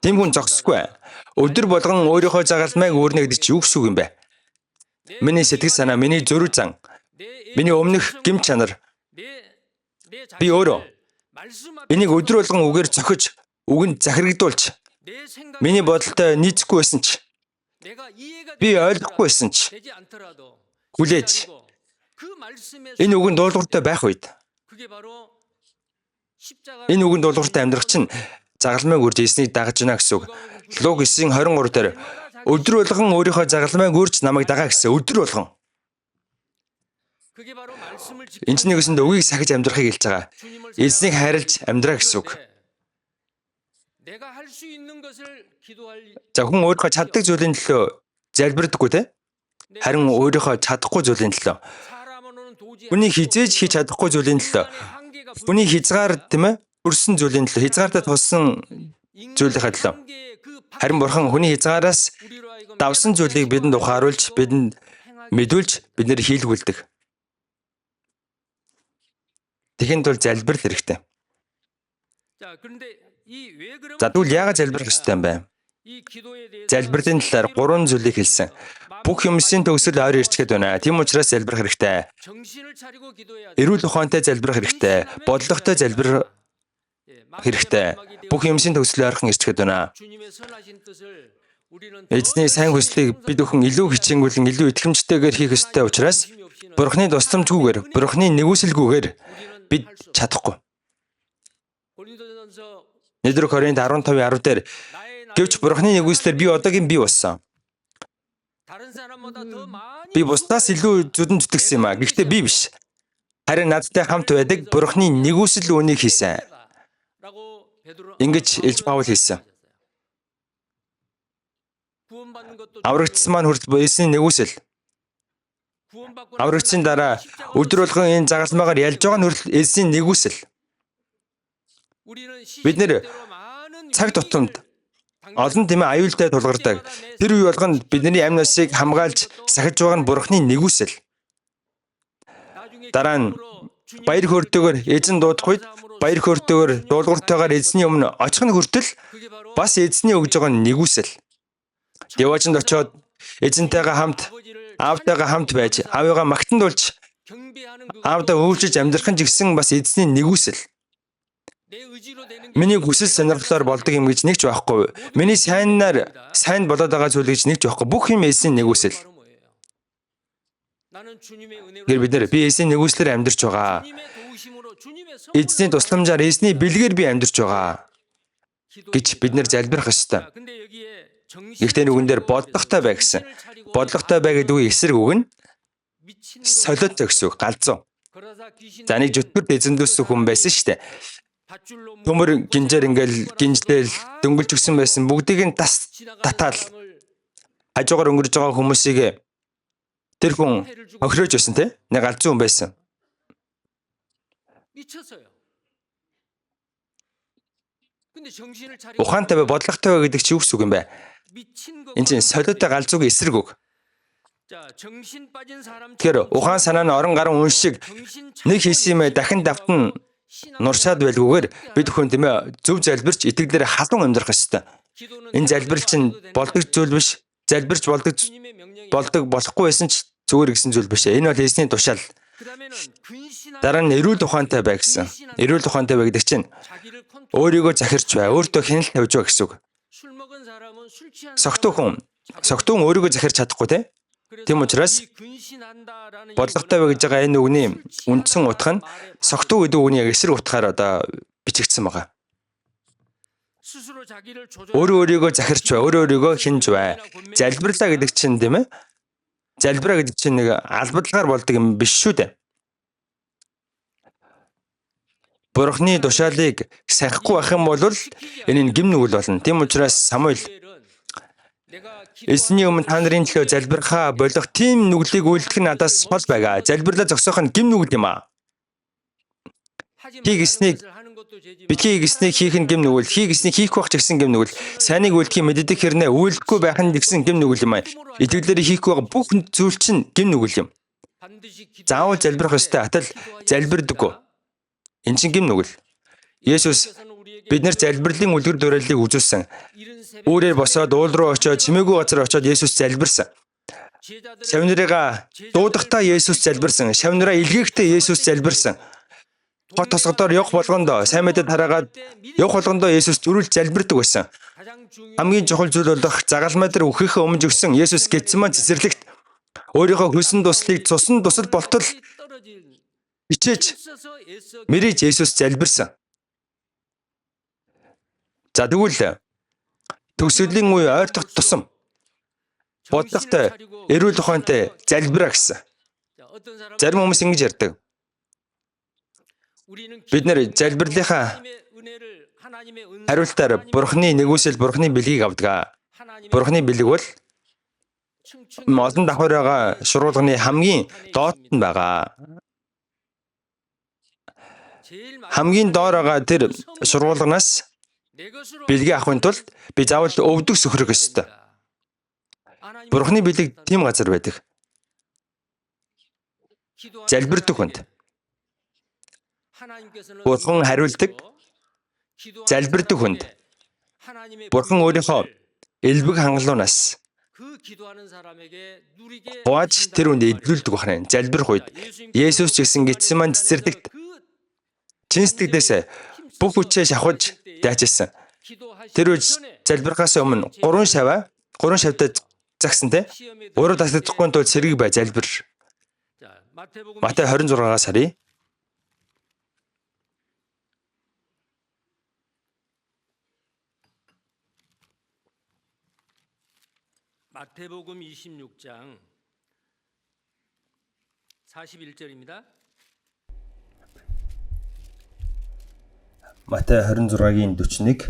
Тэм хүн зогсохгүй. Өдөр болгон өөрийнхөө загалмайг өөрнө гэдэг чи юу гэсэн үг юм бэ? Миний сэтгэл санаа, миний зүрх зан, миний өмнөх гэмт чанар. Би өөрөө энийг өдөр болгон үгээр зохиж, үгэнд захирагдуулж, миний бодолтой нийцэхгүй байсан ч, би ойлгохгүй байсан ч, хүлээж энэ үгэнд дуулууртай байх үед энэ үгэнд дуулууртай амьдрах чинь загалмайг үрж эснийг дагаж байна гэсэн үг. Луг 9:23 дээр өдөр болгон өөрийнхөө загалмайг үрж намайг дагаа гэсэн өдөр болгон. Энд чинь нэгсэнд үгийг сахиж амьдрахыг хэлж байгаа. Эзнийг хайрлаж амьдраа гэсэн үг. За хүн өөрийнхөө чаддаг зүйлийн төлөө залбирдаггүй те? Харин өөрийнхөө чадахгүй зүйлийн төлөө. Хүний хизээж хийж чадахгүй зүйлийн төлөө. Хүний хязгаар тийм ээ? Хүрсэн зүйлийн төлөө, хязгаартаа тулсан зүйлийнхаа төлөө. Харин Бурхан хүний хязгаараас давсан зүйлийг бидэнд ухааруулж, бидэнд мэдүүлж, бид нэр хийлгүүлдэг. Тэхийн тул залбирал хэрэгтэй. За тэгвэл яагаад залбирах ёстой юм бэ? Залбирлын талаар 3 зүйлийг хэлсэн. Бүх юмсын төгсөл ойр ирчгээд байна. Тийм учраас залбирах хэрэгтэй. Эрүүл ухаантай залбирах хэрэгтэй. Бодлоготой залбирах хэрэгтэй. Бүх юмсын төгсөл ойрхон ирчгээд байна. Эзний сайн хүслийг бид бүхэн илүү хичээнгүйлэн, илүү итгэмжтэйгээр хийх ёстой учраас Бурхны тусламжгүйгээр, Бурхны нэгүсэлгүйгээр бид чадахгүй. Нэдүрх Коринт 15:10 дээр гэвч Бурхны нэгүслээр би одоогийн би болсон. Би бусдаас илүү зүдэн зүтгэсэн юм аа. Гэхдээ би биш. Харин надтай хамт байдаг Бурхны нэгүсэл үнийг хийсэн. Ингэж Илж Паул хэлсэн. Аврагдсан маань хүртэл Есүсийн нэгүсэл. Аврагдсан дараа өдөр болгон энэ загалмаагаар ялж байгаа нь хүртэл Есүсийн нэгүсэл. Бид нэр цаг тутамд олон тийм аюултай тулгардаг. Тэр үе болгонд бидний амь насыг хамгаалж сахиж байгаа нь Бурхны нэгүсэл. Дараа нь баяр хөөртэйгээр эзэн дуудах үед баяр хөөртэйгээр дуулууртайгаар эзний өмнө очих нь хүртэл бас эзний өгж байгаа нь нэгүсэл. Деважинд очиод эзэнтэйгээ хамт, аавтайгаа хамт байж, аавыгаа магтандуулж, аавдаа өвчж амьдрах нь гэсэн бас эзний нэгүсэл. Миний хүсэл сонирхлоор болдог юм гэж нэг ч байхгүй. Миний сайнаар сайн болоод байгаа зүйл гэж нэг ч байхгүй. Бүх юм эзний нэгүсэл. Гэр бид нэр би эзний нэгүслээр амьдарч байгаа. Эзний тусламжаар, эзний бэлгээр би амьдарч байгаа гэж бид нэр залбирах ёстой. Гэхдээ нүгэн дээр бодлоготой бай гэсэн. Бодлоготой бай гэдэг үгийн эсрэг үг нь солиод гэсэн үг, галзуу. За нэг зүтгэрд эзэмдүүлсэн хүн байсан шүү дээ. Төмөр гинжээр ингээл гинжлэл дөнгөлж өгсөн байсан бүгдийг нь татаал хажуугаар өнгөрж байгаа хүмүүсийг тэр хүн хохирож байсан те. Нэг галзуу хүн байсан. Ухаантай бай, бодлоготой бай гэдэг чи юу гэсэн үг юм бэ? Энд чинь солиотой галзуугийн эсрэг үг. Тэгэхээр ухаан санаа нь орон гарын үн шиг нэг хийсэн юм дахин давтан нуршаад байлгүйгээр бид хүн тийм ээ зөв залбирч итгэлээр халуун амьдрах ёстой. Энэ залбирал чинь болдог зүйл биш. Залбирч болдог болохгүй байсан ч зүгээр гэсэн зүйл биш. Энэ бол эзний тушаал. Дараа нь эрүүл ухаантай бай гэсэн. Эрүүл ухаантай бай гэдэг чинь өөрийгөө захирч бай, өөртөө хяналт тавьж бай гэсэн үг. Согтуу хүн өөрийгөө захирч чадахгүй те. Тийм учраас бодлоготой бай гэж байгаа энэ үгний үндсэн утга нь согтуу гэдэг үгний яг эсрэг утгаар одоо бичигдсэн байгаа. Өөрийгөө захирч бай, өөрийгөө хинж бай. Залбирлаа гэдэг чинь тийм ээ. Залбираа гэдэг чинь нэг албадлагаар болдог юм биш шүү дээ. Бурхны тушаалыг сахихгүй байх юм бол энэ нь гим нүгэл болно. Тийм учраас Самуэль эзний өмнө та нарын төлөө залбирхаа болох тийм нүглийг үйлдэх нь надаас хол байгаа. Залбирлаа зогсоох нь гим нүгэл юм аа. Битгий гэснийг хийх нь гим нүгэл, хийгснийг хийхгүй байх ч гэсэн гим нүгэл. Сайныг үйлдэхийг мэддэг хэрнээ үйлдэхгүй байх нь гэсэн гим нүгэл юм аа. Итгэлээр хийхгүй байгаа бүх зүйл чинь гим нүгэл юм. Заавал залбирах ёстой, атал залбирдаггүй. Энэ чинь гим нүгэл. Есүс бид нар залбирлын үлгэр дуурайлыг үзүүлсэн. Үүрээр босоод уул руу очиод чимээгүй газар очиод Есүс залбирсан. Шавнырыгаа дуудахдаа Есүс залбирсан. Шавныраа илгээхдээ Есүс залбирсан. Хот тосгодоор явах болгондоо сайн мэдээ тараагаад явах болгондоо Есүс зүрүүл залбирдаг байсан. Хамгийн чухал зүйл болох загалмай дээр үхэх өмнө өгсөн Есүс Гетсеман цэцэрлэгт өөрийнхөө хөлсөн туслыг цусан тусал болтол ичээж мэрэж Есүс залбирсан. За тэгвэл төгсгөлийн үе ойртох тусам бодлоготой, эрүүл ухаантай залбираа гэсэн. Зарим хүмүүс ингэж ярьдаг. Бид нэр залбирлынхаа хариултаар Бурхны нэгүсэл, Бурхны бэлгийг авдаг. Бурхны бэлэг бол олон давхар байгаа шургуулганы хамгийн доод нь байгаа. Хамгийн доор байгаа тэр шургуулганаас бэлгийг авахын тулд би заавал өвдөг сөхрөх ёстой. Бурхны бэлэг тийм газар байдаг. Залбирдаг хүнд Бурхан хариулдаг. Залбирдаг хүнд Бурхан өөрийнхөө элбэг хангалуунаас хувааж тэр хүнд эдлүүлдэг бахна. Залбирх үед Есүс ч гэсэн Гетсеман цэцэрлэгт чин сэтгэлээс бүх хүчээ шавхаж дайчилсан. Тэр үед залбирхаас өмнө 3 шавьтай загсан те. Өөрөө татдаггүй тул сэргийг бай залбир. Матай 26-аас харъя. 마태복음 26장 41절입니다. Матай 26-гийн 41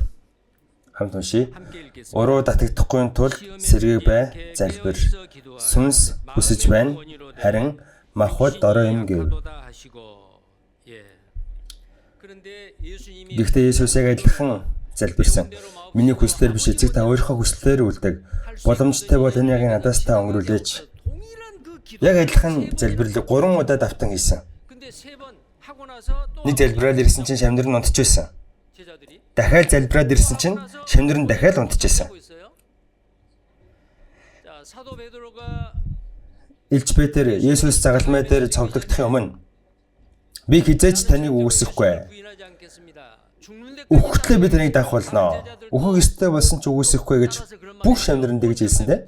хамт уншия. Уруу татагдахгүй тул сэргийг бай залбир. Сүнс хүсэж байна. Харин махбод дорой юм гэв. Гэхдээ Есүс яг адилхан залбирсан. Миний хүслээр биш эцэг та өөрийнхөө хүслээр үлдэг. Боломжтой бол энэ яг надаас та өнгөрүүлээч. Яг адилхан залбирлыг 3 удаа давтан хийсэн. Нэг залбираад ирсэн чинь шавнар нь унтчихсан. Дахиад залбираад ирсэн чинь шавнар нь дахиад унтчихсан. Илч Петр Есүс загалмай дээр цовдлогдохын өмнө би хизээч таныг үгүйсэхгүй. Үхтлээ би таныг даах болно. Үхэх ёстой болсон ч үгүйсэхгүй гэж бүх шавнарнд тэгж хэлсэн дээ.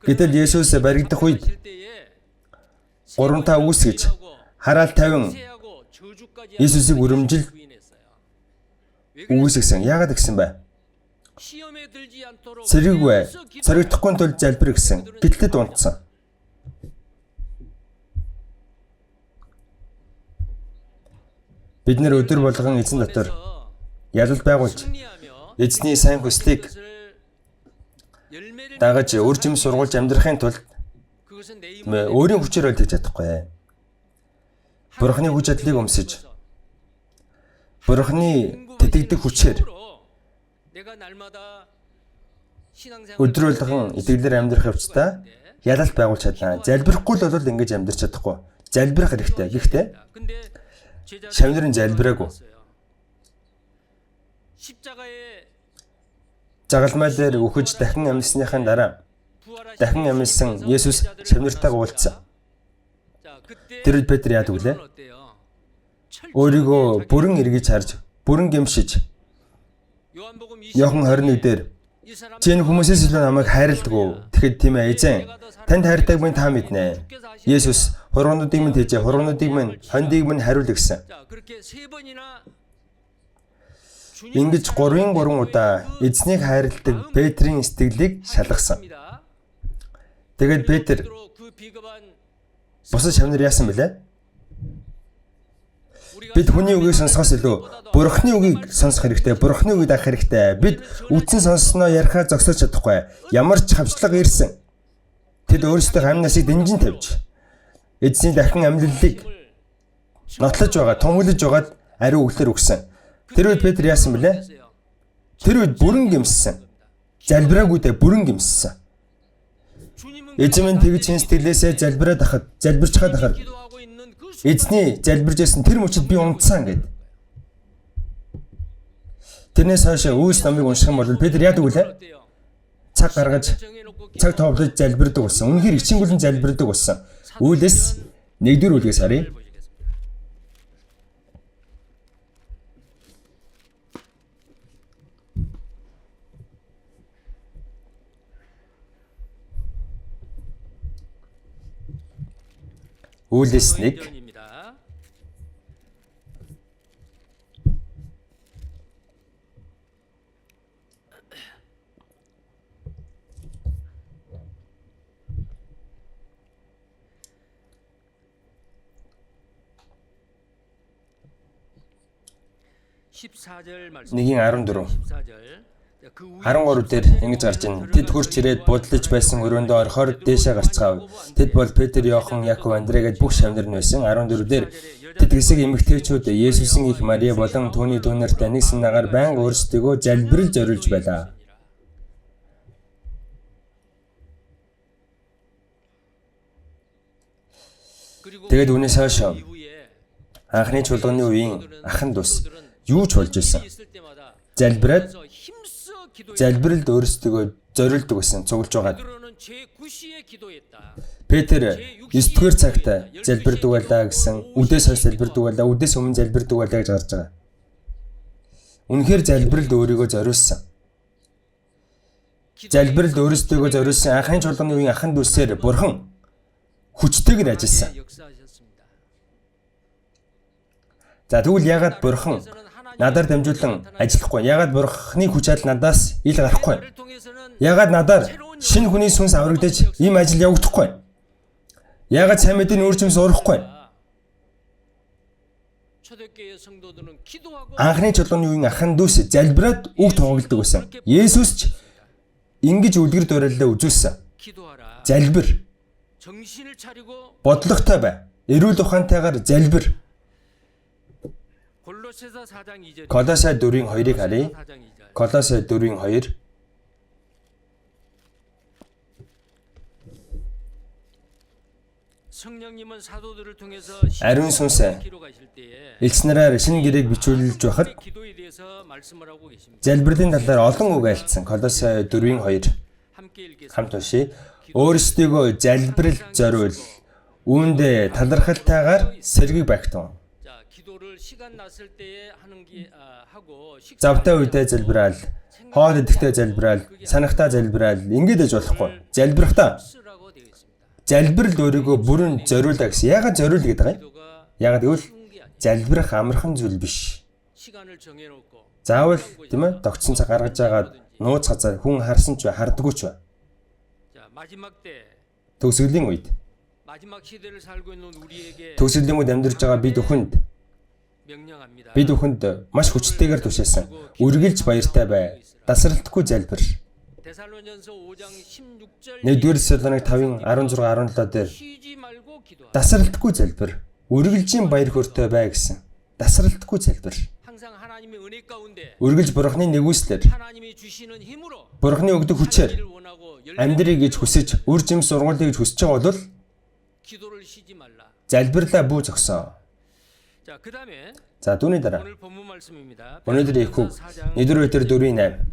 Гэтэл Есүс баригдах үед 3 та үгүйсгэж хараал 50 Есүсийг өрөмжил үгүйсгэсэн. Яагаад гэсэн бэ? Сэрэгдэхгүй тул залбир гэсэн. Гэтэл унтсан. Бид нэр өдөр болгон эзэн дотор ялал байгуулж эзний сайн хүслийг дагаж үр жим сургуулж амьдрахын тулд 그것은 내 тийм ээ өөрийн хүчээр олдож чадахгүй. Бурхны хүч чадлыг өмсөж Бурхны тэтгэдэг хүчээр 내가 날마다 신앙생활 өдөр болгон итгэлээр амьдрах явцдаа ялалт байгуулж чадлаа. Залбирахгүй л бол ингэж амьдрч чадахгүй. Залбирах хэрэгтэй. Гэхдээ 근데 제자들이 шавнырын залбираагүй. 십자가에 Загалмай дээр үхэж дахин амьсныхаа дараа 부활하신 дахин амьсан Есүс шавнартайгаа уулзсан. 자, 그때 Тэр үед Петр яадаг вүлээ? 어때요? Өөрийгөө бүрэн эргэж харж, бүрэн гэмшиж 요한복음 Иохан 21 дээр 이 사람 чи энэ хүмүүсээс илүү намайг хайрладаг уу? Тэгэхэд тийм ээ эзэн. Танд хайртайг минь та мэднэ. Есүс хургуунуудыг минь тэжээ, хургуунуудыг минь хондийг минь хариул гэсэн. 자, 그렇게 세 번이나 Ингэж 3 удаа эзнийг хайрладаг Петрийн сэтгэлийг шалгасан. 합니다. Тэгээд Петр 그 비겁한 бусад шавнар яасан бэлээ? 우리가 Бид хүний үгийг сонсохоос илүү Бурхны үгийг сонсох хэрэгтэй. Бурхны үгийг дагах хэрэгтэй. Бид үдсэн сонссноо ярихаа зогсоож чадахгүй. Ямар ч хавчлага ирсэн. Тэд өөрсдөө амнасыг дэнжин тавьж эзний дахин амьдлалыг нотлож байгаа, тунхаглаж байгаад ариу өглөөр өгсөн. Тэр үед Петр яасан бэлээ? Тэр үед бүрэн гэмссэн. Залбираагүйдээ бүрэн гэмссэн. Эзэн минь тэгж чин сэтгэлээсээ залбираад ахад, залбирчхаад ахад 기도하고 있는 그 эзний залбирж байсан тэр мөчид би унтсан гэд. Тэрнээс хойш Үйлс номыг унших юм бол Петр яадаг вүлээ? 어때요? Цаг гаргаж, 정해놓고 цаг товлож залбирдаг болсон. Үнэхээр ичингүлэн залбирдаг болсон. Үйлс 1-р үлгээс харъя. 보시겠습니다. Үйлс 1 1절입니다. Нэгийн 14. 14. 13 дээр ингэж гарч ийн. Тэд хурч ирээд бодлож байсан өрөөндөө орохоор дээшээ гарцгаав. Тэд бол Петр, Иохан, Яков, Андрей гээд бүх шавнар нь байсан. 14 дээр тэд хэсэг эмэгтэйчүүд Есүсийн их Мария болон түүний дүү нартай нэг санаагаар байнга өөрсдөө залбирал зориулж байлаа. Тэгээд үүнээс хойш анхны чуулганы үеийн ахын дус юу ч болж исэн. Залбираад залбиралд өөрсдөө зориулдаг гэсэн цуглаж байгаад Петр 9-р цагт залбирдаг байлаа гэсэн, үдээс хойш залбирдаг байлаа, үдээс өмнө залбирдаг байлаа гэж гарч байгаа. Үнэхээр залбиралд өөрийгөө зориулсан. Залбиралд өөрсдөө зориулсан анхны чуулганы үеийн ахын дүүсээр Бурхан хүчтэйгээр ажилласан. За тэгвэл яагаад Бурхан надаар дамжуулан ажиллахгүй? Яагаад Бурханы хүч чадал надаас ил гарахгүй? Яагаад надаар шинэ хүний сүнс аврагдаж ийм ажил явагдахгүй? Яагаад сайн мэдээний үр жимс урахгүй? Анхны чуулганы үеийн ахын дүүс залбираад үг тунгалдаг байсан. Есүс ч ингэж үлгэр дуурайлаа үзүүлсэн. Залбир. Бодлоготой бай. Эрүүл ухаантайгаар залбир. Колосай 4:2-ыг харъя. Колосай 4:2. Ариун сүнс элчнэрээр шинэ гэрээг бичүүлж байхад залбирлын талаар олон үг альцсан. Колосай 4:2 хамт уншия. Өөрсдийгөө залбирал зориул. Үүндээ талархалтайгаар сэргийг багтуун. Завтай үедээ залбираал, хоол идэхдээ залбираал, санахтаа залбираал, ингэж аж болохгүй. Залбирахтаа залбирал өөрийгөө бүрэн зориулаа гэсэн. Яагаад зориул гэдэг вэ? Яагаад гэвэл залбирах амархан зүйл биш. Заавал тийм ээ тогтсон цаг гаргаж агаад нууц газар хүн харсан ч хардггүй ч бай. Төгсгөлийн үед төгсгөлийн үед амьдарч байгаа бид бүхэнд маш хүчтэйгээр тушаасан. Үргэлж баяртай бай. Дасралтгүй залбир. 데살로니전서 5장 16절 1-р Тесалоник 5:16-17 дээр 쉬지 말고 기도하라. тасралтгүй залбир, үргэлжийн баяр хөөртэй бай гэсэн. Тасралтгүй залбир. 항상 하나님의 은혜 가운데 Үргэлж Бурхны нэгүслэр, 하나님이 주시는 힘으로 Бурхны өгдөг хүчээр 일을 원하고 амьдрий гэж хүсэж, үр жим сургуулийг гэж хүсэж байгаа бол 기도를 쉬지 말라. залбирлаа бүү зогсоо. 자, 그다음에 За түүний дараа 오늘 본문 말씀입니다. өнөөдөр их үг 1-р Петр 4:8.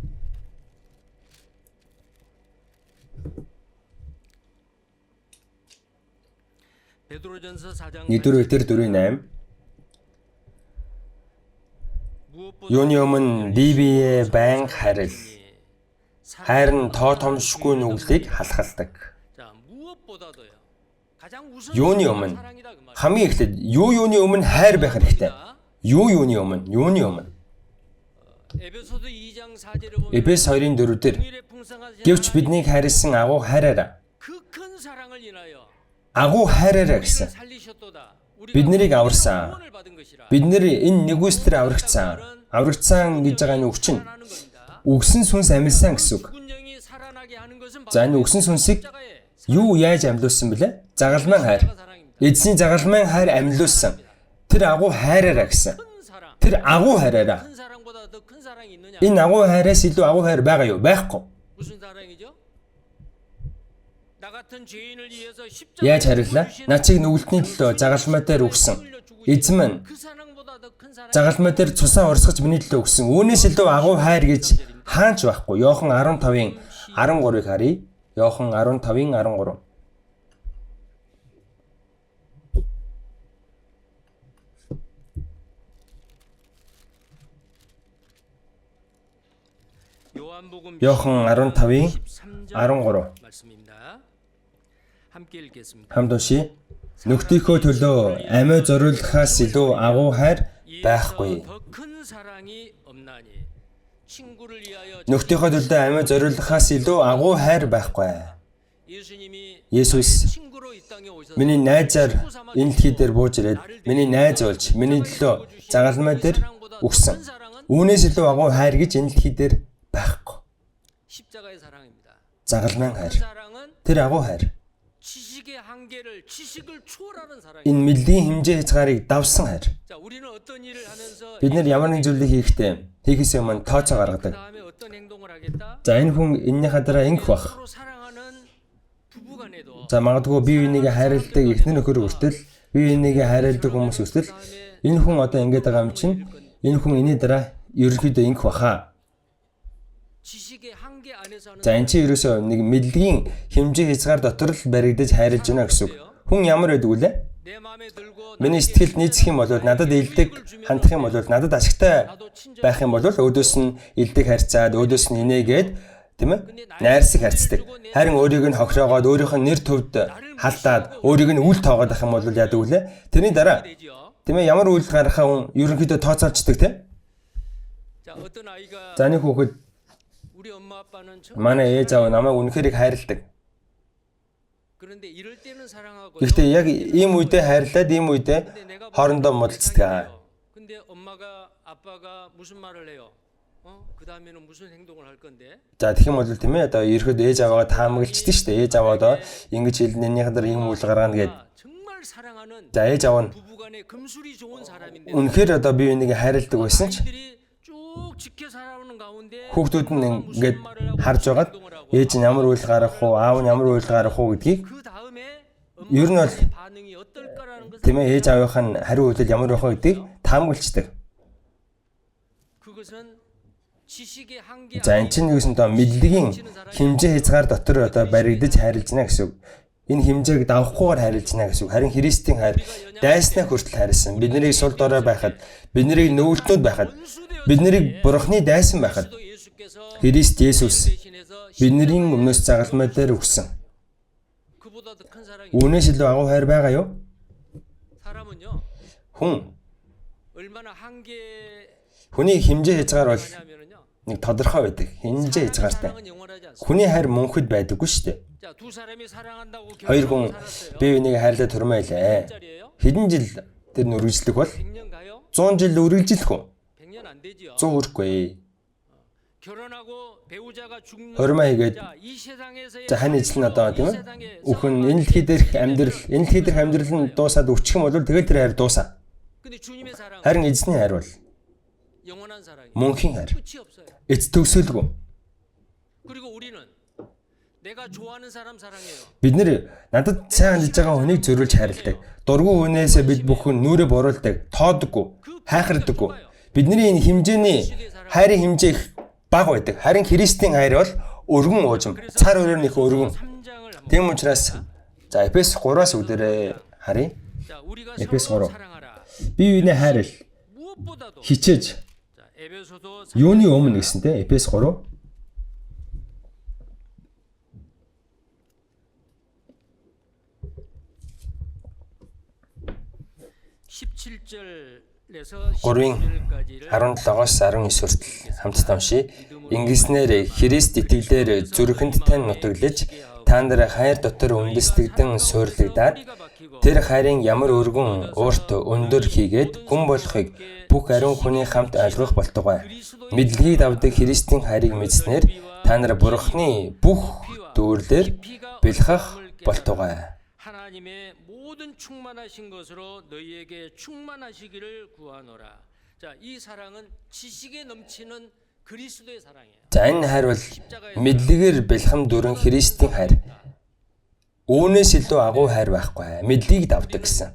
베드로전서 4장 1-р Петр 4:8. Юуны өмнө бие байнга харил. Хайр нь тоо томшгүй нүглийг халахалдаг. 자, 무엇보다도요. 가장 Юуны 우선순위가 өмнө 사랑이다 그 말. хамгийн эхлээд юуны өмнө хайр байх хэрэгтэй. Юуны өмнө. 에베소서 2장 4절에 보면 Эбес 2:4 дээр 동일의 풍성하신 гэвч биднийг хайрлсан агуу хайраараа. 그 큰 사랑을 인하여 Агуу хайраараа 우리를 гэсэн. 살리셨도다. Бид нарыг 우리가 аварсан. 구원을 받은 것이라. Бид нэр энэ нэгүслэр аврагдсан. Аврагдсан гэж байгаа нь өгч нь 살아나는 겁니다. өгсөн сүнс амьлсан гэсэн үг. 죽은 영이 살아나게 하는 것은 За энэ 바로 өгсөн сүнсийг 십자가의 юу яаж амьлуулсан бэлээ? Загалмайн хайр. 사랑입니다. Эзний загалмайн хайр амьлуулсан. Тэр агуу хайраараа гэсэн. 큰 사랑. Тэр агуу хайраараа. 큰 사랑보다 더 큰 사랑이 있느냐? Энэ агуу хайраас илүү агуу хайр байгаа юу? Байхгүй. 무슨 사랑이죠? 나 같은 죄인을 위해서 Яаж хариллаа? Начиг нүгэлтний төлөө загалмай дээр өгсөн. Эзэм нь 그 사랑보다 더 큰 사랑. загалмай дээр цусаа урсгаж миний төлөө өгсөн. Үүнээс илүү агуу хайр гэж хаач байхгүй. Иохан 15-ын 13-ыг харъя. Иохан 15-ын 13. 요한복음 Иохан 15-ийн 13. 말씀입니다. 함께 읽겠습니다. Хамт уншия. Нөхдийнхөө төлөө амиа зориулахаас илүү агуу хайр байхгүй. 더큰 사랑이 없나니 친구를 위하여 Нөхдийнхөө төлөө амиа зориулахаас илүү агуу хайр байхгүй. 예수님이 Есүс 친구로 이 땅에 오셔서 миний найзаар энэ дэлхий дээр бууж ирээд миний найз болж миний төлөө загалмай дээр өгсөн. Үүнээс илүү агуу хайр гэж энэ дэлхий дээр байхгүй. 십자가의 사랑입니다. Загалмайн 그 хайр. 사랑은 Тэр агуу хайр. 지식의 한계를 지식을 초월하는 사랑입니다. Энэ мэллийн хэмжээ хязгаарыг давсан хайр. 자, 우리는 어떤 일을 하면서 Бид нэр ямар нэг зүйлийг хийхдээ хийхээс өмнө тооцоо гаргадаг. 그다음에 어떤 행동을 하겠다? За энэ хүн энэнийхээ дараа ингэх бах. 서로 사랑하는 부부간에도 За магадгүй бие биенийгээ хайрладаг эхнэр нөхөр хүртэл бие биенийгээ хайрладаг хүмүүс хүртэл энэ хүн одоо ингэж байгаа юм чинь энэ хүн энэний дараа ерөнхийдөө ингэх баха. 지식의 한계 안에서 하는 За энэ чинь ерөөсөө нэг мэдлэгийн хэмжээ хязгаар дотор л баригдаж хайрлаж байна гэсэн үг. Хүн ямар байдаг вүлээ? 내 마음에 들고 Миний сэтгэлд нийцэх юм бол надад илдэг хандах юм бол надад ашигтай байх юм бол өөдөөс нь илдэг харьцаад өөдөөс нь инээгээд тийм ээ найрсаг харьцдаг. Харин өөрийг нь хохироогоод өөрийнх нь нэр төвд халдаад өөрийг нь үл тоогоод ах юм бол яадаг вүлээ? Тэрний дараа 되죠. тийм ээ ямар үйл гаргахаа хүн ерөнхийдөө тооцоолцдог тийм. 자, 어떤 아이가 За нэг хүүхэд 우리 엄마 아빠는 манай ээж аав намайг үнэхээр их хайрладаг. 그런데 이럴 때는 사랑하고 Гэхдээ яг ийм үедээ хайрлаад ийм үедээ хоорондоо муудалцдаг. 근데 엄마가 아빠가 무슨 말을 해요? 그다음에는 무슨 행동을 할 건데? За тэгэх юм бол тийм ээ одоо ерөөд ээж аваагаа таамаглчихдээ шүү дээ. Ээж аваа одоо ингэж хэлнэнийх дээр ийм үйл гаргана гэд. 정말 사랑하는 За ээж аав нь 부부간의 금술이 좋은 사람인데 үнэхээр одоо бие биенийг хайрладаг байсан ч 아이들이 쭉 지켜 살아오는 가운데 хүүхдүүд нь ингээд харж байгаад ээж нь ямар үйл гаргах уу, аав нь ямар үйл гаргах уу гэдгийг 그 다음에 ер нь бол 엄마의 반응이 어떨까라는 것을 тийм ээ ээж аавынх нь хариу үйлдэл ямар байх вэ гэдгийг таамаглчдаг. 그것은 지식의 한계 За эн чинь юусандаа мэдлэгийн хэмжээ хязгаар дотор одоо баригдаж хайрлаж байна гэсэн үг. Энэ хэмжээг давахгүйгээр хайрлаж байна гэсэн үг. Харин Христийн хайр дайснаа хүртэл хайрлсан. Бид нарыг сул дорой байхад, бид нарыг нөвөлтнүүд байхад, бид нарыг Бурхны дайсан байхад 또 예수께서 Христ Есүс 대신해서 бидний өмнөөс загалмай дээр өгсөн. 그보다 더 큰 사랑이 Үүнээс илүү агуу хайр байгаа юу? 사람은요 Хүн 얼마나 한계 хүний хэмжээ хязгаар бол 하냐면은요 нэг тодорхой байдаг. Хэмжээ хязгаартай. 사랑은 영원하지 않습니다. Хүний хайр мөнхөд байдаггүй шүү дээ. 자, 두 사람이 사랑한다고 Хоёр хүн 결혼하고 살았어요. бие биенийг хайрлаад турмайлаа. 짜리예요? Хэдэн жил тэр нүргэжлэх бол 100년 가요? 100 жил үргэлжлэх үү? 100년 안 되지요. 100 хүрэхгүй. 결혼하고 배우자가 죽는 Хормоо хийгээд 자, 이 세상에서의 за хань ижил нь одоо тийм ээ. 세상에 Үхэн энэ дэлхий дээрх амьдрал нь дуусаад өччих юм бол тэгэл тэр хайр дуусаа. 근데 주님의 사랑은 Харин эзний хайр бол 영원한 사랑이에요. мөнхийн хайр. 끝이 없어요. Эц төгсөлгүй. 그리고 우리는 내가 좋아하는 사람 사랑해요. Бид нэр надад сайн хандж байгаа хүнийг зөрүүлж хайрладаг. Дургүй хүнээсээ бид бүхэн нүрэ боруулдаг, тоодоггүй, хайхардаггүй. Бидний энэ хэмжээний хайрын хэмжээ их бага байдаг. Харин Христийн хайр бол өргөн уужим, цар өрөөр нөх өргөн. 3장을 한번 Тийм учраас за Эфес 3-аас үдээрээ харъя. 자, 우리가 에베소 서로 3. 사랑하라. Бие биенээ хайрл, 무엇보다도 хичээж 자, 에베소도 юуны өмнө гэсэнтэй Эфес 3 17절에서 3-ын 17절까지를 17-оос 19 хүртэл хамтдаа уншия. Ингэснээр Христ итгэлээр зүрхэнд тань нутаглаж та нар хайр дотор үндэстэгдэн суйрлагдаад тэр хайрын ямар өргөн урт өндөр хийгээд гүн болохыг бүх ариун хүний хамт ойлгох болтугай. Мэдлэгийг давдаг Христийн хайрыг мэдснээр та нар Бурхны бүх дүүрлэр бэлхах болтугай. 하나님의 모든 충만하신 것으로 너희에게 충만하시기를 구하노라. 자, 이 사랑은 지식에 넘치는 그리스도의 사랑이에요. За энэ хайр бол мэдлэгээр бэлхэм дүрэн Христийн хайр. Үүнээс илүү агуу хайр байхгүй. Мэдлийг давдаг гэсэн.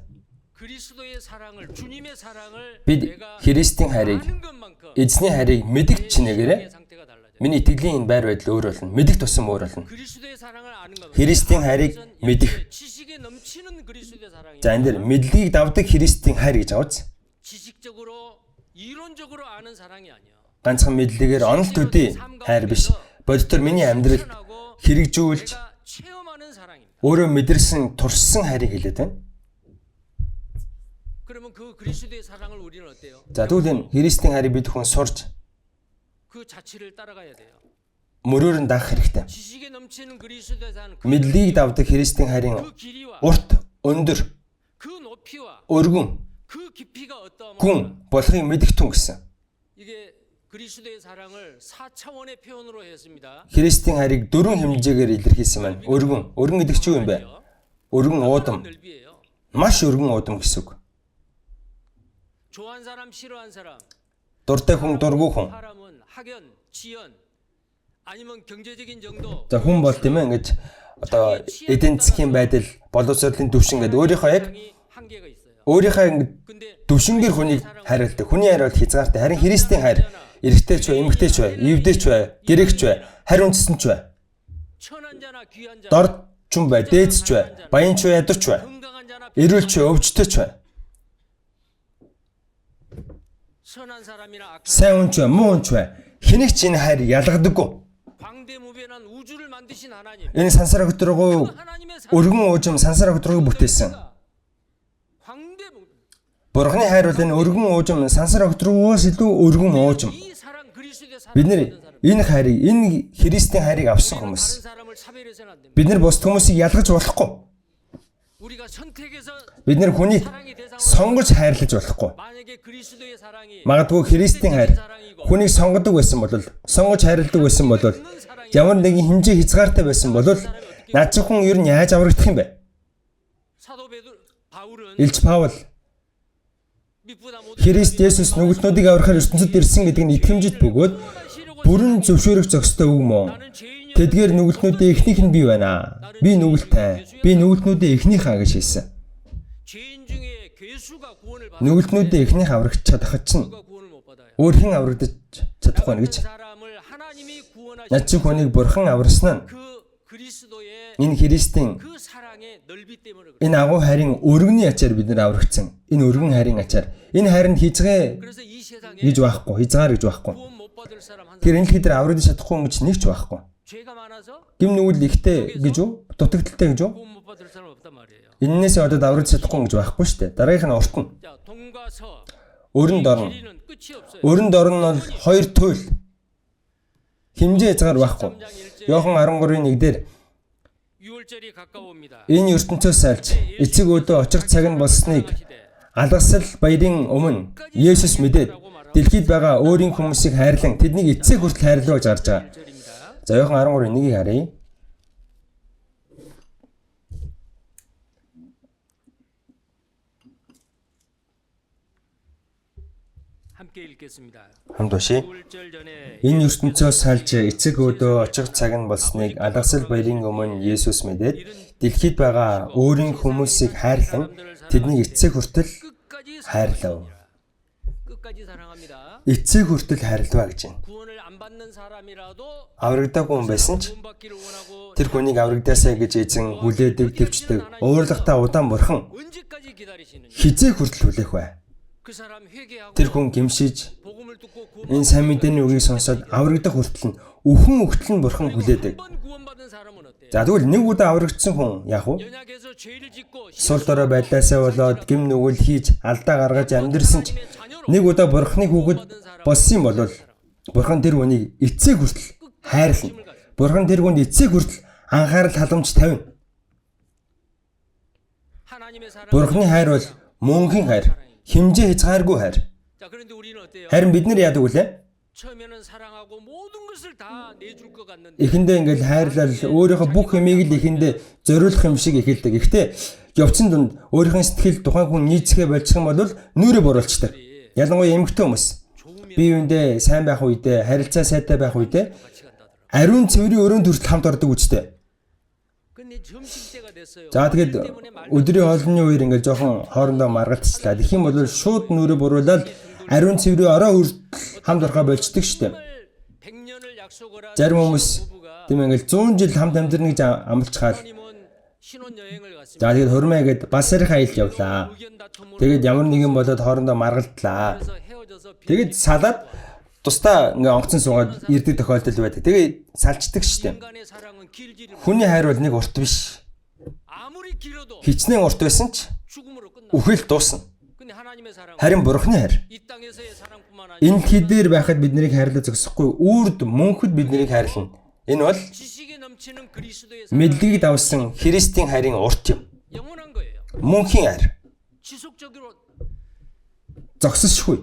그리스도의 사랑을 주님의 사랑을 Бид 내가 Христийн хайрыг 아는 것만큼 эзний хайрыг мэдэх чинээгээр 상태가 달라져요. миний итгэлийн энэ байр байдал өөр болно. Мэдэх тусам өөр болно. 그리스도의 사랑을 아는 것만큼 Христийн хайрыг мэдэх. 지식에 넘치는 그리스도의 사랑이 За энэ дэр мэдлэгийг давдаг Христийн хайр гэж аваз. 지식적으로 이론적으로 아는 사랑이 아니야. Ганцхан мэдлэгээр онол төдий хайр биш. бодитор миний амьдралд хэрэгжүүлж 내가 체험하는 사랑입니다. өөрөө мэдэрсэн туршсан хайрыг хэлээд байна. 그러면 그 그리스도의 사랑을 우리는 어때요? За тэгвэл энэ Христийн хайрыг бид хүн сурж 그 자취를 따라가야 돼요. мөрөөр нь дагах хэрэгтэй. 지식에 넘치는 그리스도의 사랑 그 Мэдлийг давдаг Христийн хайрын 길이와 урт, өндөр, 그 높이와 өргөн, 그 깊이가 어떠하면 гүн болохыг мэдэх тун гэсэн. 이게 그리스도의 사랑을 4차원의 표현으로 했습니다. Христийн хайрыг дөрвөн хэмжээгээр илэрхийлсэн байна. Өргөн гэдэг чинь юу юм бэ? Өргөн уудам, 넓이에요. маш өргөн уудам гэсэн үг. 좋아한 사람 싫어한 사람 Дуртай хүн, дургүй хүн. 사람은 학연, 지연 아니면 경제적인 정도 За хүн бол тийм ээ ингэж одоо эдийн засгийн байдал, боловсролын түвшин гэдэг өөрийнхөө яг 한계가 있어요. өөрийнхөө ингэ 근데 түвшингээр хүнийг хайрладаг. Хүний хайр бол хязгаартай. Харин Христийн хайр эрэгтэй ч бай, эмэгтэй ч бай, эвдэр ч бай, гэрэгч бай, хариун цэсэн ч бай, 천한 자나 귀한 자 дорд ч юм бай, дээдс ч бай, баян ч бай, ядар ч бай, 건강한 자나 эрүүл ч бай, өвчтөй ч бай, 선한 사람이나 악한 сайн хүн ч бай, муу хүн ч бай. Хэнийг ч энэ хайр ялгадаггүй. 광대무변한 우주를 만드신 하나님 Энэ сансар өдрөгөө 하나님의 사랑 өргөн уужим сансар өдрөгөө бүтээсэн. 광대무변 Бурхны хайр бол энэ өргөн уужим сансар өдрөгөөс илүү өргөн уужим. 이 사랑 그리스도의 Бид 사랑을 нэр 받는 사람 энэ хайрыг, энэ Христийн хайрыг авсан 우리는 хүмүүс. 다른 사람을 차별해서는 안 됩니다. Бид нар бусд хүмүүсийг ялгаж болохгүй. 우리가 선택해서 Бид нар хүнийг 사랑의 대상으로 сонгож хайрлаж болохгүй. 만약에 그리스도의 사랑이 Магадгүй Христийн хайр хүнийг сонгодог байсан бол сонгож хайрладаг байсан бол ямар нэгэн хэмжээ хязгаартай байсан бол наад чинь хүн ер нь яаж аврагдах юм бэ? 사도 바울은 Илж Паул 미쁘다 모든 Христ Есүс нүгэлтнүүдийг аврахаар ертөнцид ирсэн гэдгийг нь итгэмжид бөгөөд бүрэн зөвшөөрөх зохистой үг мөн. 나는 죄인이 Тэдгээр нүгэлтнүүдийн эхнийх нь би байна. Би нүгэлттэй. Би нүгэлтнүүдийн эхнийхээ гэж хэлсэн. 죄인 중에 괴수가 구원을 받아 Нүгэлтнүүдийн эхнийх аврагч чадахад чинь 누가 구원을 못 받아요. өөр хэн аврагдаж чадахгүй нэ гэж. 사람을 하나님이 구원하신 Над чи хүнийг бурхан аварсан нь 그 그리스도의 энэ Христийн 그 사랑의 넓이 때문에 그래요. энэ агуу хайрын өргөний ачаар бид нар аврагдсан. Энэ өргөн хайрын ачаар. Энэ хайранд хязгаа 그래서 이 세상에 гэж байхгүй, хязгаар гэж байхгүй. 구원 못 받을 사람 한 Тэр 사람 энэ дэлхийд аврагдаж чадахгүй юм гэж нэг ч байхгүй. 죄가 많아서 Гим нүгэл ихтэй гэж үү? Дутагдaltaй гэж үү? 구원 못 받을 사람 없단 말이에요. Эннээс одоо аврагдаж чадахгүй юм гэж байхгүй шүү дээ. Дараагийнх нь урт нь. 자, 동과 서 Өрөнд орно. 길이는 끝이 없어요. Өрөнд орно нь бол хоёр туйл. Хэмжээ хязгаар байхгүй. Иохан 13-ийн 1 дээр 6월절이 가까워옵니다. энэ ертөнцөөс сайлж эцэг өөдөө очих цаг нь болсныг алгасал баярын өмнө Есүс мэдээд дэлхийд байгаа өөрийн хүмүүсийг хайрлан тэднийг эцэг хүртэл хайрлаа гэж гарч байгаа. За Иохан 13:1-ийг харъя. 함께 읽겠습니다. Хамт уншия. 9절 전에 Энэ ертөнцөөс салж эцэг өөдөө очих цаг нь болсныг алгасал баярын өмнө Есүс мэдээд дэлхийд байгаа өөрийн хүмүүсийг хайрлан тэднийг эцэг хүртэл 끝까지 хайрлав. 끝까지 사랑합니다. Эцэг хүртэл хайрлаваа гэж байна. 구원을 안 받는 사람이라도 Аврагдаагүй хүн байсан ч 구원받기를 원하고 тэр хүнийг аврагдаасаа гэж эзэн хүлээдэг, төвчдөг. Уурлахтаа удаан бурхан 언제까지 기다리시느냐? хизээ хүртэл хүлээх бай. 그 사람 회개하고 Тэр хүн гимшиж 복음을 듣고 энэ сайн мэдээний үгийг сонсоод аврагдах хүртэл нь өхөн өгтөл нь бурхан хүлээдэг. 구원번 구원받은 사람은 어때요? За тэгвэл нэг удаа аврагдсан хүн яах вэ? 연약해서 죄를 짓고 Сул дорой байдлаасаа болоод гим нүгэл хийж алдаа гаргаж амьдрсан ч нэг удаа бурханы хүүхэд болсон юм бол бурхан тэр хүнийг эцэг хүртэл хайрлана. Бурхан тэр хүнд эцэг хүртэл анхаарал халамж тавина. 하나님의 사랑. Бурханы хайр бол мөнхийн хайр, хэмжээ хязгааргүй хайр. 자, 그런데 우리는 어때요? Харин бид нар яадаг вүлээ? 처음에는 사랑하고 모든 것을 다 내줄 것 같는데 Эхэндээ ингээл хайрлал өөрийнхөө бүх юмыг л эхэндээ зориулах юм шиг эхэлдэг. Гэхдээ явцын дунд өөрийнхөө сэтгэл тухайн хүн нийцгээ болчих юм бол нүрэ буруулцдаг. Ялангуяа эмэгтэй хүмүүс бие биендээ сайн байх үедээ, харилцаа сайтай байх үедээ 같이 간다더라. ариун цэврийн өрөөнд хүртэл хамт ордог үстэй. 근데 점심때가 됐어요. За тэгээд өдрийн хоолны үеэр ингээл жоохон хоорондоо маргалцлаа. Тэгэх юм бол шууд нүрэ буруулаад ариун цэврийн ороо хүртэл хамт орохоо болцдог штеп. 100년을 약속을 한 Зарим хүмүүс 부부가 тийм ингээл 100 жил хамт амьдрныг амлцгаал. 하나님은 신혼여행을 갔습니다. За тэгээд хурмаа гээд бас сарих аялал явлаа. 의견 다툼으로 Тэгээд ямар нэгэн болоод хоорондоо маргалдлаа. 그래서 헤어져서 Тэгээд салаад тусдаа ингээ онгоцон суугаад ирдэг тохиолдол байдаг. Тэгээд салчдаг штеп. 인간의 사랑은 길지를 Хүний хайр бол нэг урт биш. 아무리 길어도 Хичнээн урт байсан ч 죽음으로 끝나. үхэл дуусна. 근데 하나님의 사랑은 Харин бурхны хайр 이 땅에서의 사랑뿐만 아니라 энэ дэлхийдээр байхад биднийг хайрлаж зогсохгүй үрд мөнхөд биднийг хайрлана. Энэ бол 지식에 넘치는 그리스도의 사랑, мэдлэгийг давсан Христийн хайрын урт юм. 영원한 거예요. Мөнхийн хайр 지속적으로 зогсошгүй.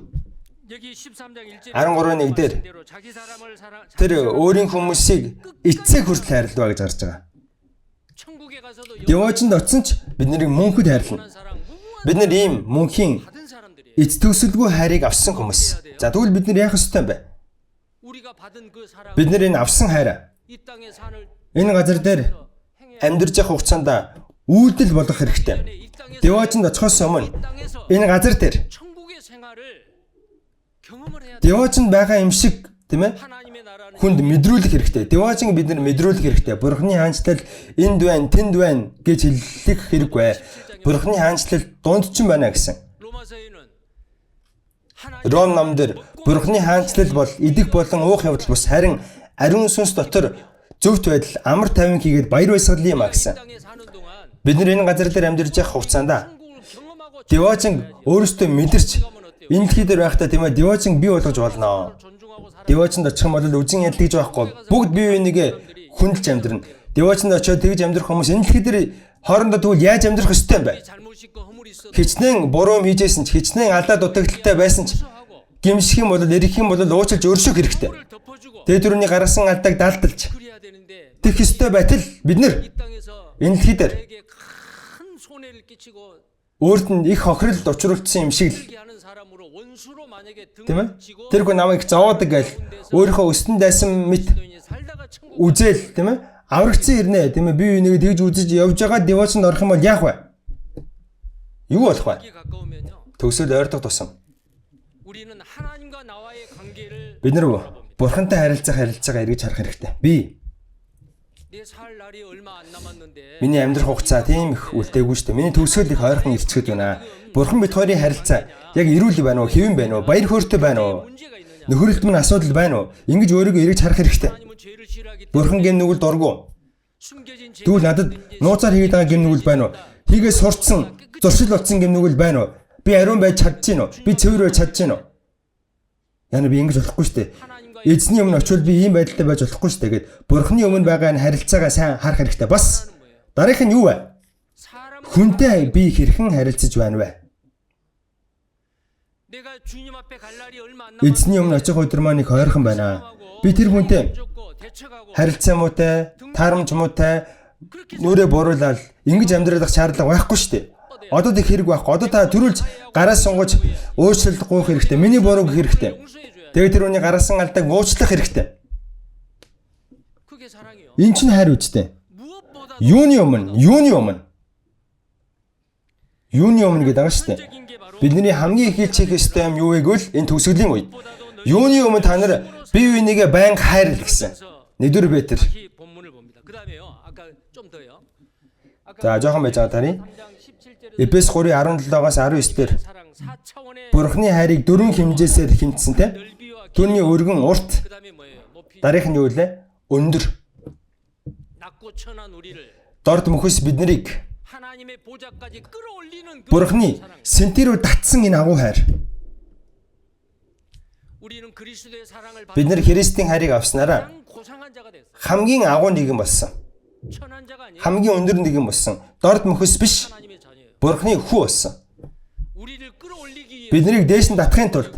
여기 13장 1절에 13- нэг дээр 자기 사람을 тэр өөрийн хүмүүсийг эцэг хүртэл хайрлаа гэж гарч байгаа. 천국에 가서도 Девочонд очсон ч бид нарыг мөнхөд хайрлана. 영원한 사랑, 무궁한 Бид нар ийм мөнхийн 받은 사람들이에요. эц төсөлгүй хайрыг авсан хүмүүс. За тэгвэл бид нар яах ёстой юм бэ? 우리가 받은 그 사랑 Бид нар энэ авсан хайраа 이 땅의 산을 энэ газар дээр 행해야 амьдарч явах хугацаанд үйлдэл болгох хэрэгтэй. 이 땅에서 Девочонд очихоос өмнө 이 땅에서 энэ газар дээр 천국의 생활을 경험을 해야 돼. Девочонд байгаа юм шиг тийм ээ 하나님의 나라는 хүнд мэдрүүлэх хэрэгтэй. Девочинг бид нар мэдрүүлэх хэрэгтэй. Бурхны хаанчлал энд байна, тэнд байна гэж хэлэх хэрэггүй. Бурхны хаанчлал дунд ч юм байна гэсэн. 로마서에는 Ром номдэр Бурхны хаанчлал бол идэх болон уух явдал бус харин ариун сүнс дотор зөвхт байдал амар тайван хийгээд баяр баясгалын юм а 이 гэсэн. 땅에 사는 동안 Бид нар энэ газар дээр амьдарч явах хугацаанд 천국을 경험하고 Девочинг өөрөөсөө мэдэрч энэ дэлхий дээр байхдаа тийм ээ Девочинг бий болгож болно. 존중하고 살아. Девочинд очих юм бол үзэн ядлагж байхгүй. Бүгд бие бинийгээ хүндэлж амьдрна. Девочинд очиод тэгж амьдрах хүмүүс энэ дэлхий дээр хоорондоо тэгвэл яаж амьдрах ёстой юм бэ? 잘못 있고 허물 있어도 Хичнээн буруу хийжсэн ч хичнээн алдаа дутагдaltaй байсан ч 하고 гимших юм бол эрэх юм бол уучлж өршөөх хэрэгтэй. 를 덮어주고 Тэгээд түрүүний гаргасан алдааг даалдалж 그래야 되는데 тэгэх ёстой байтал бид нар 이 땅에서 энэ дэлхий дээр 내게 큰 손해를 끼치고 өөрт нь их охирол учруулсан юм шиг л 들게 하는 사람으로 원수로 만약에 тийм ээ? 등을 지고 Тэр хүн намайг зовоодаг гэл өөрийнхөө өстөн дайсан мэт 그리스도인이 살다가 천국 үзэл тийм ээ? Аврагцсан ирнэ тийм ээ? Би энийг тэгж үзэж явж байгаа девочнд орох юм бол яах вэ? Юу болох вэ? 에 가까우면요. Төгсөл ойртох тусам. 우리는 하나님과 나와의 관계를 Бид нар бурхантай харилцаагаа эргэж харах хэрэгтэй. Би 내 살 날이 얼마 안 남았는데 миний амьдрах хугацаа тийм их үлдээгүй шүү дээ. Миний төгсгөл их ойрхон ирчихэд байна. Бурхан бид хоёрын харилцаа яг эрүүл байна уу, хэвэн байна уу, баяр хөөртэй байна уу, 문제가 있느냐? нөхөрлөлт мөн асуудал байна уу? Ингэж өөрийгөө эргэж харах хэрэгтэй. 하나님은 죄를 싫어하기 때문에 Бурхан гэм нүгэл дургу. 숨겨진 죄 Тэгвэл надад нууцаар хийгээд байгаа гэм нүгэл байна уу? Хийгээ сурцсан, зуршил болсон гэм нүгэл байна уу? Би ариун байж чадчихэв үү? Би цэвэр байж чадчихэв үү? Яна би ингэж болохгүй шүү дээ. Эзний өмнө очивол би ийм байдалтай байж болохгүй шүү дээ гэд Бурханы өмнө байгаа энэ харилцаагаа сайн харах хэрэгтэй. Бас дараах нь юу вэ? 사람 Хүнтэй би хэрхэн харилцаж байна вэ? 내가 주님 앞에 갈 날이 얼마 안 Эзний өмнө очих өдөр маань их ойрхон байна. Би тэр хүнтэй харилцаа муутай, таарамж муутай нүрээ буруулаад ингэж амьдрах шаардлага байхгүй шүү дээ. Одоо тэг хэрэг байхгүй. Одоо та төрүүлж гараас сунгаж уучлалт гуйх хэрэгтэй. Миний бурууг хэрэгтэй. Тэгээд тэр хүний гаргасан алдааг уучлах хэрэгтэй. 그게 사랑이요. Энэ чинь хайр үстэй. 무엇보다 Юуны өмнө гэдэг байгаа шүү дээ. Бидний хамгийн их хийх ёстой юм юу вэ гэвэл энэ төгсгөлийн үед. Юуны өмнө та нар бие бинийгээ байнга хайрлах гэсэн. 1-р Петр. 다시 본문을 봅니다. 그다음에요. 아까 좀 더요. За жоохон байж байгаа тань. 3장 17절에 Эфес 3:17-аас 19 дээр 사랑 4차원의 Бурхны хайрыг 4 хэмжээсээр хэмжсэнтэй. 넓이와 Түүний өргөн урт, 그다음에 뭐예요? 높이 дараах нь юу вэ? Өндөр. 낮고 천한 우리를 Дорд мөхөс биднийг 하나님의 보좌까지 끌어올리는 그 Бурхны 사랑. сэнтэр рүү татсан энэ агуу хайр. 우리는 그리스도의 사랑을 Бид нэр Христийн хайрыг авснараа 가장 고상한 자가 됐어. хамгийн агуу нэгэн болсон. 천한 자가 아니에요. Хамгийн өндөр нэгэн болсон. Дорд мөхөс биш. 하나님의 자녀예요. Бурхны хүү болсон. 우리를 끌어올리기 위해 Биднийг дээш нь татахын тулд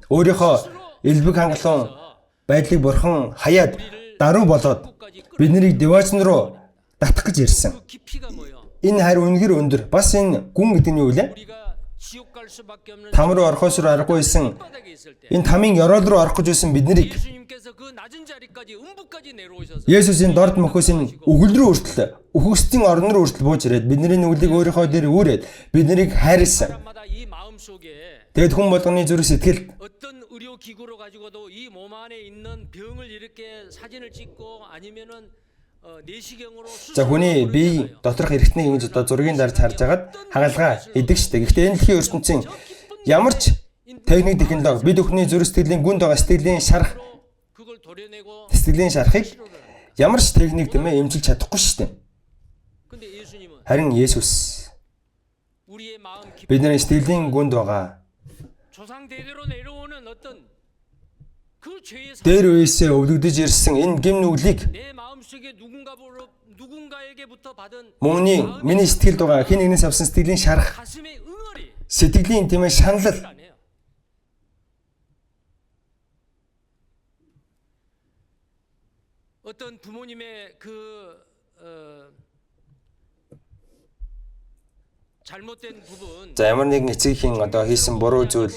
өөрийнхөө элбэг хангалуун байдлыг Бурхан хаяад даруй болоод биднийг девачн руу татах гэж ирсэн. 그 깊이가 뭐예요? Энэ хайр үнэхэр өндөр. Бас энэ гүн гэдэг нь юу вэ? 우리가 지옥 갈 수밖에 없는 Там руу орохоос руу аргагүй исэн 바닥에 있을 때 энэ тамийн ёроол руу орох гэж байсан биднийг 예수님께서 그 낮은 자리까지 음부까지 내려오셔서 Есүсийн дорд мөхөөс энэ өгөл рүү хүртэл үхэгсдийн орон руу хүртэл бууж ирээд бидний нүглийг өөрийнхөө дээр үүрээд биднийг хайрлсан. 사람마다 이 마음 속에 Тэгэд хүн болгоны зүрх сэтгэл 어떤 의료 기구로 가지고도 이 몸 안에 있는 병을 이렇게 사진을 찍고 아니면은 내시경으로 за хүний бие доторх эргэтнийг ингэж одоо зургийн дарж харж хагаад хагалгаа идэг штэ. Гэхдээ энэ дэлхийн ертөнцийн ямар ч техник технологи бид бүхний зүрх сэтгэлийн гүнд байгаа сэтгэлийн шарах 그걸 도려내고 сэтгэлийн шарахыг ямар ч техник тэмээ эмчилж чадахгүй штэ. 근데 예수님은 Харин Есүс 우리의 마음 깊이 бидний сэтгэлийн гүнд байгаа 조상 대대로 내려오는 어떤 그 죄의 дээр үесээ өвлөгдөж ирсэн энэ гим нүглийг 내 마음속에 누군가에게부터 받은 миний сэтгэлд байгаа хэн нэгнээс авсан сэтгэлийн шарах 가슴의 응어리 сэтгэлийн тэмээ шаналл 아니에요. 어떤 부모님의 잘못된 부분 за ямар нэгэн эцэгхийн одоо хийсэн буруу зүйл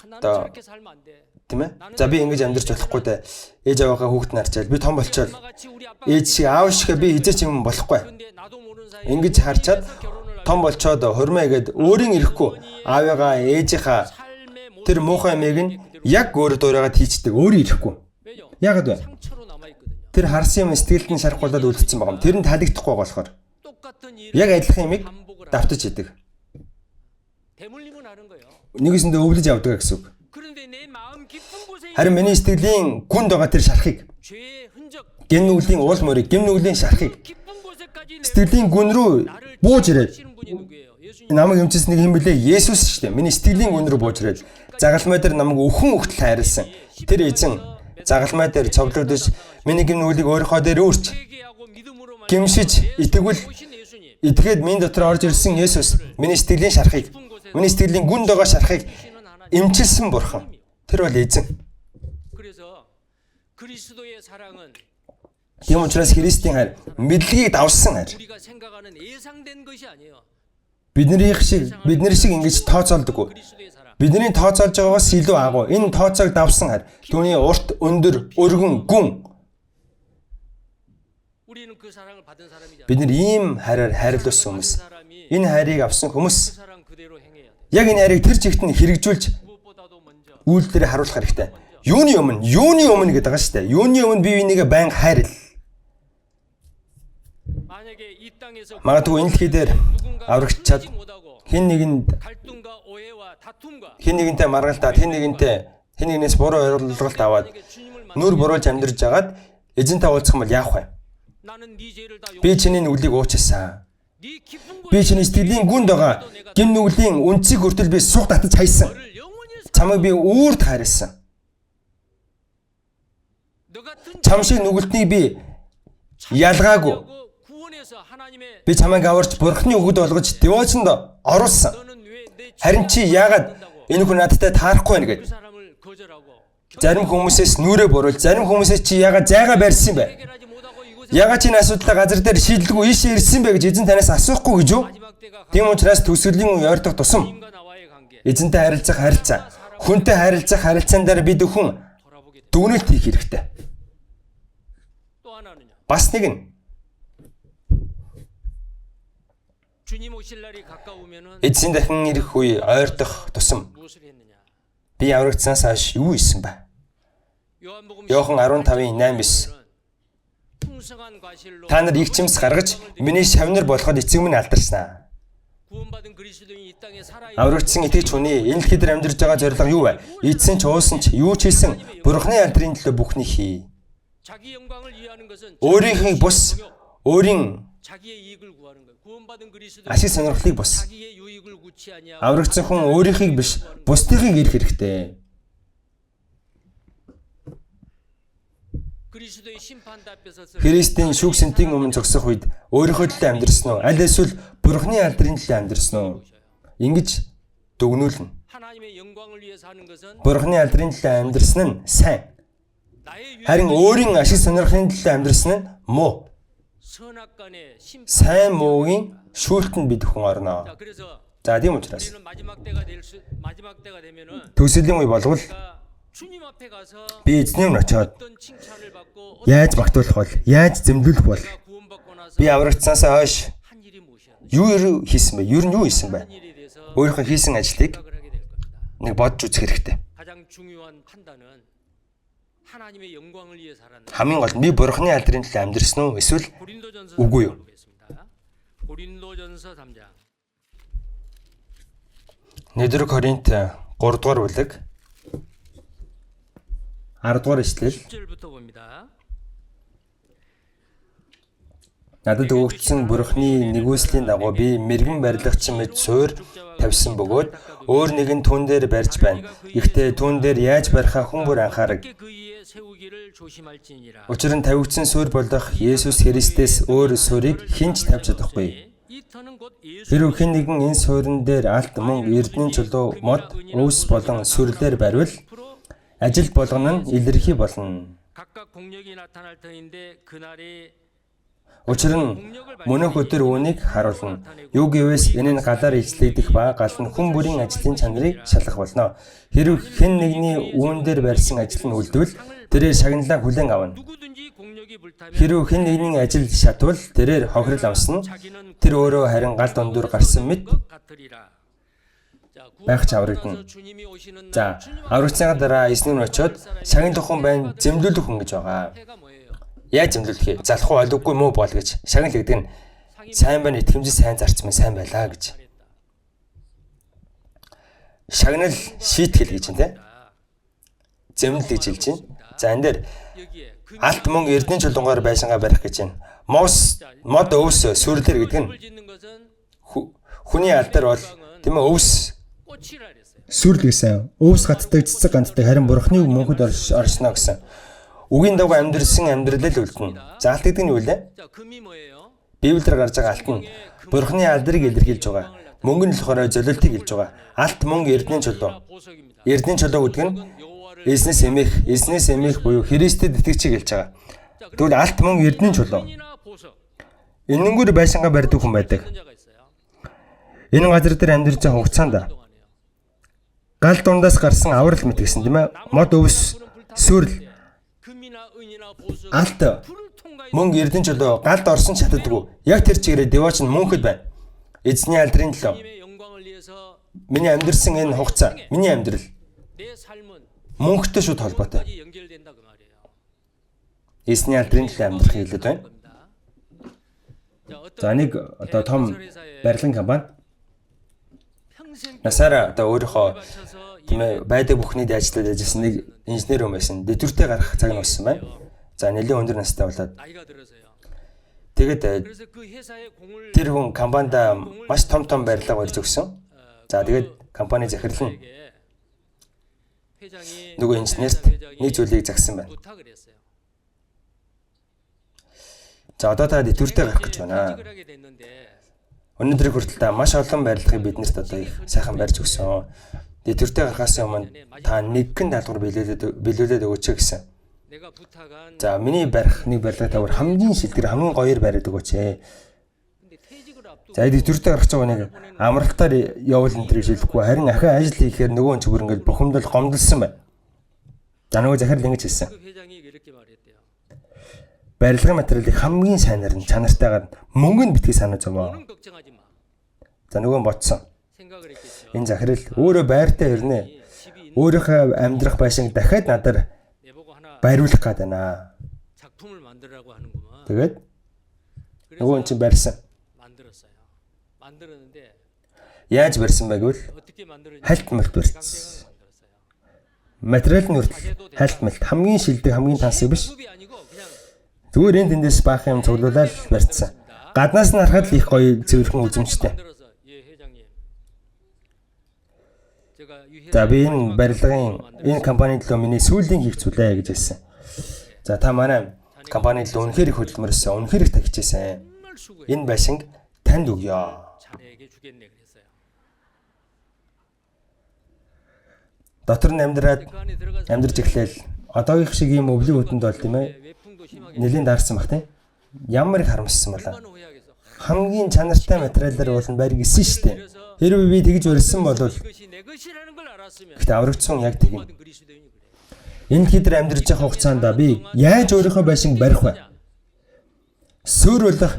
나는 더- 저렇게 살면 안 돼. тийм ээ. За би ингэж амьдрч болохгүй дээ. Ээж аваагаа хүүхэд нарчаал би том болчоод 엄마같이 우리 아빠가 ээж шиг аав шиг би хизээч юм болохгүй. 근데 나도 모르는 사이에 Ингэж харчаад том болчоод хурмаа гээд өөрийн ирэхгүй аавыгаа ээжийнхаа 삶의 모든 тэр муухай эмээг нь яг өөр дуурайгаад хийчдэг. Өөрөө ирэхгүй. 왜요? Яагаад вэ? 상처로 남아 있거든요. Тэр харсан юм сэтгэлд нь шарах болоод үлдсэн байгаа юм. Тэр нь таалагдахгүй болохоор 똑같은 일을 яг адилхан юмыг 반복을 하고 давтаж идэг. 대물림은 하는 거예요. Нэгэсэндээ өвлөж явдаг гэсэн үг. 그런데 내 마음 깊은 곳에 있는 Харин миний сэтгэлийн гүнд байгаа тэр шарахыг 죄의 흔적 гим нүглийн уул мөрийг гим нүглийн шарахыг 깊은 곳에까지 сэтгэлийн гүн рүү 나를 бууж ирээд 치시는 분이 누구예요? 예수님. намайг эмчилсэн нэг юм блэ Есүс шүү дээ. Миний сэтгэлийн гүн рүү бууж ирээд загалмай дээр намайг өхөн өгтөл хайрлсан. Тэр эзэн загалмай дээр цовдлогдож миний гим нүглийг өөрийнхөө дээр үүрч 회개하고 믿음으로 гимшиж итгэвэл 오신 예수님. итгээд минь дотор орж ирсэн Есүс миний сэтгэлийн шарахыг миний сэтгэлийн гүнд байгаа шарахыг эмчилсэн бурхан. Тэр бол эзэн. 그래서 그리스도의 사랑은 Тийм учраас Христийн хайр мэдлэгийг давсан хайр. 우리가 생각하는 예상된 것이 아니에요. Бидний шиг ингэж тооцоолдоггүй. 그리스도의 사랑. Бидний тооцоолж байгаагаас илүү агуу. Энэ тооцоог давсан хайр. Түүний урт, өндөр, өргөн, гүн. 우리는 그 사랑을 받은 사람이잖아요. Бид нар ийм хайраар хайрлуулсан хүмүүс. 사람이 Энэ хайрыг авсан 그 хүмүүс 사랑 그대로 행해야 돼. яг энэ хайрыг тэр чигт нь хэрэгжүүлж 무엇보다도 먼저 үйлдэлээр харуулах хэрэгтэй. Юуны өмнө гэдэг байгаа шүү дээ. Юуны өмнө бие бинийгээ байн хайрл. 만약에 이 땅에서 Магадгүй энэ дэлхий дээр аврагчаад 끊지 못하고 хэн нэгэнд 갈등과 오해와 다툼과 хэн нэгэнтэй маргалдаад хэн нэгнээс буруу ойлголт аваад 만약에 주님을 нүр буруулж амьдарч агаад эзэнтэй уулзах юм бол яах вэ? 나는 네 죄를 다 Би чиний нүглийг уучлсан. 네 깊은 Би чиний сэтгэлийн гүнд байгаа гим нүглийн үнцийг хүртэл би суг татаж хайсан. 너를 영원히 Чамайг би үүрд хайрлсан. 너 같은 Чам шиг нүгэлтнийг би ялгаагүй. 구원해서 하나님의 Би чамайг аварч бурхны өгöd болгож девоочонд оруулсан. 너는 왜내 Харин чи яагаад Энэ хүн надтай таарахгүй байна 그 гэдэг. 사람을 거절하고 Зарим хүмүүсээс нүрээ буруул, зарим хүмүүсээс чи ягаад зайгаа барьсан бэ? 해결하지 못하고 이곳에 Ягаад чи энэ асуудлаа газар дээр шийдэлгүй ийшээ ирсэн бэ гэж эзэн танаас асуухгүй гэж юу? 마지막 때가 Тийм учраас төгсгөлийн үе ойртох тусам 하나님과 나와의 관계 эзэнтэй харилцах харилцаа, хүнтэй харилцах харилцаан дээр бид өхөн 돌아보게 돼. дүгнэлт хийх хэрэгтэй. 또 하나는요. Бас нэг нь 주님 오실 날이 가까우면은 эзэн дахин ирэх үе ойртох тусам 무엇을 했느냐? би аврагдсанаас хойш юу хийсэн бэ? 요한복음 Иохан 15:8-9 풍성한 과실로 Та нар игчимс гаргаж миний шавнар болоход эцэг минь алдарснаа. 구원받은 그리스도인이 이 땅에 살아 Аврагдсан итгэж хүний энэ дэлхийд амьдарч байгаа зорилго юу вэ? Эзэн ч уусан ч юу ч хийсэн Бурхны алдрын төлөө бүхнийг хий. 자기 영광을 위하는 것은 Өөрийнхөө бус өөрийн 자기의 이익을 구하는 거예요. 구원받은 그리스도인이 ашиг сонирхлыг бус. 자기의 유익을 구치 아니하고 Аврагдсан хүн өөрийнхийг биш бусдыхыг ирэх хэрэгтэй. 그리스도의 심판대 앞에서 Христийн шүүх сэнтийн өмнө зогсох үед өөрийнхөө төлөө амьдрсан уу? Аль эсвэл Бурхны алдрын төлөө амьдрсан уу? Ингэж дүгнүүлнэ. 하나님의 영광을 위해서 하는 것은 Бурхны алдрын төлөө амьдрсан нь сайн. 나의 유익 Харин өөрийн ашиг сонирхлын төлөө амьдрсан нь муу. 선악간의 심판. Сайн муугийн шүүлтэнд бид хүн орно. 자, 그래서 За тийм учраас 우리는 마지막 때가 되면은 төгсөлийн үе болвол 내가 주님 앞에 가서 би эзний өмнө очиод 어떤 칭찬을 받고 яаж багтуулах бол, яаж зэмлүүлэх бол 내가 구원받고 나서 би аврагдсанаас хойш 한 일이 무엇이었는지 юу хийсэн бэ? Юу нь юу хийсэн бэ? 한 일에 대해서 Өөрийнхөө хийсэн ажлыг 생각을 하게 될 겁니다. нэг бодж үзэх хэрэгтэй. 가장 중요한 판단은 하나님의 영광을 위해 살았나. Хамгийн гол нь би Бурхны алдрын төлөө амьдрсан уу? Эсвэл 고린도전서 үгүй юу? 3장을 보겠습니다. 고린도전서 3장. Нэгдүгээр Коринт 3 дугаар бүлэг 10 дугаар ишлэл 10절부터 봅니다. надад өгөгдсөн Бурхны нэгүслийн дагуу би мэрэгэн барилгач мэд суур тавьсан бөгөөд өөр нэгэн түн дээр барьж байна. Гэхдээ түн дээр яаж барихаа хүн бүр анхаарав. 그 위에 세우기를 조심할지니라. Учир нь тавигдсан суурь болох Есүс Христээс өөр суурийг хинч тавьж чадахгүй. 이 터는 곧 예수 Хэрв хэн нэгэн энэ суурин дээр алт мөн эрдэнийн чулуу мод өвс болон сүрлээр барьвал ажил болгоно нь илэрхий болно. 각각 공력이 나타날 터인데 그날이 Учир нь мөнх өдөр үүнийг харуулна. Юу гэвээс энэ нь галаар ижлэгдэх ба гал нь хүн бүрийн ажлын чанарыг шалгах болно. Хэрв хэн нэгний үүн дээр барьсан ажил нь үлдвэл тэрээр шагналаа хүлээн авна. 누구든지 공력이 불타면 Хэрв хэн нэгний ажил шатвал тэрээр хохирол авсна. 자기는 Тэр өөрөө харин гал дундуур гарсан мэт 것 같으리라. 자, байх ч аврагдана. 구원받아서 주님이 오시는 날 За, 주님 аврагцсанаа дараа эснийг нь очиод шагин тухайн байн зэмлүүлэх хүн гэж байгаа. 앞에가 뭐예요? Яаж зэмлүүлэх вэ? Залах уу олиггүй муу бол гэж шагнал гэдэг нь сайн байна итгэмжид сайн зарцмын сайн байлаа гэж. Шагнал шийтгэл гэж юм те. Зэмлэл гэж хэлж байна. За энэ дээр 여기에 그 алт мөн эрдэнийн чулуунгаар байшингаа барих гэж байна. Мод өвс сүрлэр гэдэг нь 을 짓는 것은 хүний алдар бол тийм ээ өвс 꽃이라 그랬어요. сүрл гэсэн. Өвс гатдаг цэцэг гантдаг харин бурхны мөнхөд орсноо гэсэн. Үгийн дагуу амьдрсан амьдралаа л үлдэнэ. За алт гэдэг нь юу вэ? 자, 금이 뭐예요? Библиэр гарч байгаа алт нь бурхны алдрыг илэрхийлж байгаа. Мөнгө нь болохоор золиолтыг хэлж байгаа. Алт мөнгө эрдэнийн чулуу. 보석입니다. Эрдэнийн чулуу гэдэг нь 여호와를 эзнээс эмээх буюу Христэд итгэгчийг хэлж байгаа. Тэгвэл алт мөнгө эрдэнийн чулуу. 금이나 보석 Энэнгүүр байшингаа барьдаг хүн байдаг. 있는 자가 있어요. Энэ газар дээр амьдарч байгаа хугацаанд 동안에요. гал дундаас гарсан аврал мэт гэсэн тийм ээ. Мод өвс сүрл 금이나 은이나 보석 алт 불을 통과해 мөнгө эрдэнийн чулуу галд орсон ч чаддаггүй. Яг тэр чигээрээ деваач нь мөнхөд байна. Эзний алдрын төлөө 주님의 영광을 위해서 миний амьдрсан энэ хугацаа, миний амьдрал 내 삶은 мөнхтэй шууд холбоотой. 까지 연결된다 그 말이에요. Эзний алдрын төлөө амьдрах хэлээд байна. 겁니다. 자, 어떤 За нэг одоо том барилгын компани 평생 насаараа одоо өөрийнхөө 바쳐서 тийм ээ байдаг бүхний ажиллаад ажилласан нэг инженер хүн байсан. Дэвтэртэй гарах цаг нь болсон байна. За нэлээд өндөр настай болоод 나이가 들어서요. тэгээд 그래서 그 회사의 공을 тэр хүн компанид маш том барилга барьж өгсөн. За тэгээд компани захирал нь 회장이 нөгөө инженерт нэг зүйлийг загсан байна. 부탁을 했어요. За одоо та дэвтэртэй гарах гэж байна. 퇴직을 하게 됐는데 Өнөөдрийг хүртэл та маш олон барилгыг биднэрт одоо их сайхан барьж өгсөн. Дэвтэртэй гарахаас өмнө та нэгэн даалгавар биелүүлээд өгөөч гэсэн. 내가 부탁한 За миний барих нэг барилга тавар хамгийн шилдэг хамгийн гоёор бариад өгөөч. 근데 퇴직을 앞두고 За дэвтэртэй гарах цаг нэг амралтаар явуул энэ төр шилдэхгүй харин ахаа ажил хийхээр нөгөө хүн зүгээр ингээд бухимдал гомдолсон байна. За нөгөө захирал ингэж хэлсэн. 그 회장이 이렇게 말했대요. Барилгын материалыг хамгийн сайнаар нь чанартайгаар мөнгөнд битгий санаж өгөө. 너는 걱정하지 마. За нөгөө нь бодсон. 생각을 했겠죠. Энэ захирал өөрөө байртаа ирнэ. 집이 있는 Өөрийнхөө амьдрах байшинг дахиад надаар 내보고 하나 баяруулах гээд байна. 작품을 만들라고 하는구만. Тэгээд нөгөө нь 그래서 чинь барьсан. 만들었어요. 만들었는데 Яаж барьсан бэ гэвэл 어떻게 만들었냐? хальт мэлт барьсан. 강대강을 만들었어요. Материал нь хүртэл хальт мэлт хамгийн шилдэг хамгийн тансаг биш. 급이 아니고 그냥 Зүгээр энэ тэндээс баах юм цуглуулаад барьсан. Гаднаас нь харахад л их гоё цэвэрхэн үзэмжтэй. 만들어서 예 회장님. 제가 유 За 회장 би энэ барилгын энэ компани төлөө миний сүүлийн хийх зүйлээ гэж хэлсэн. За та манай компани төлөө үнэхээр их хөдөлмөрсөн, үнэхээр их тагчээсэн. 정말 수고해. Энэ байшинг танд өгье. 자네에게 주겠네 그랬어요. Дотор нь амьдраад 그 안에 들어가서 амьдрж эхлээл одоогийнх шиг ийм өвлийн үтэнд бол тийм ээ 외풍도 심하게 нэлийн даарсан баг тийм. Ямар их харамссан болоо. 얼마나 후회하겠어. Хамгийн чанартай материалаар бол бариг исэн шүү дээ. Хэрвээ би тэгж барьсан бол 이것이 내 것이라는 걸 알았으면 гэхдээ аврагдсан яг тэгнэ. 모든 그리스도인이 그래. Энэ хэдэр амьдрж явах хугацаанд би яаж өөрийнхөө байшинг барих вэ? Сөөрөлөх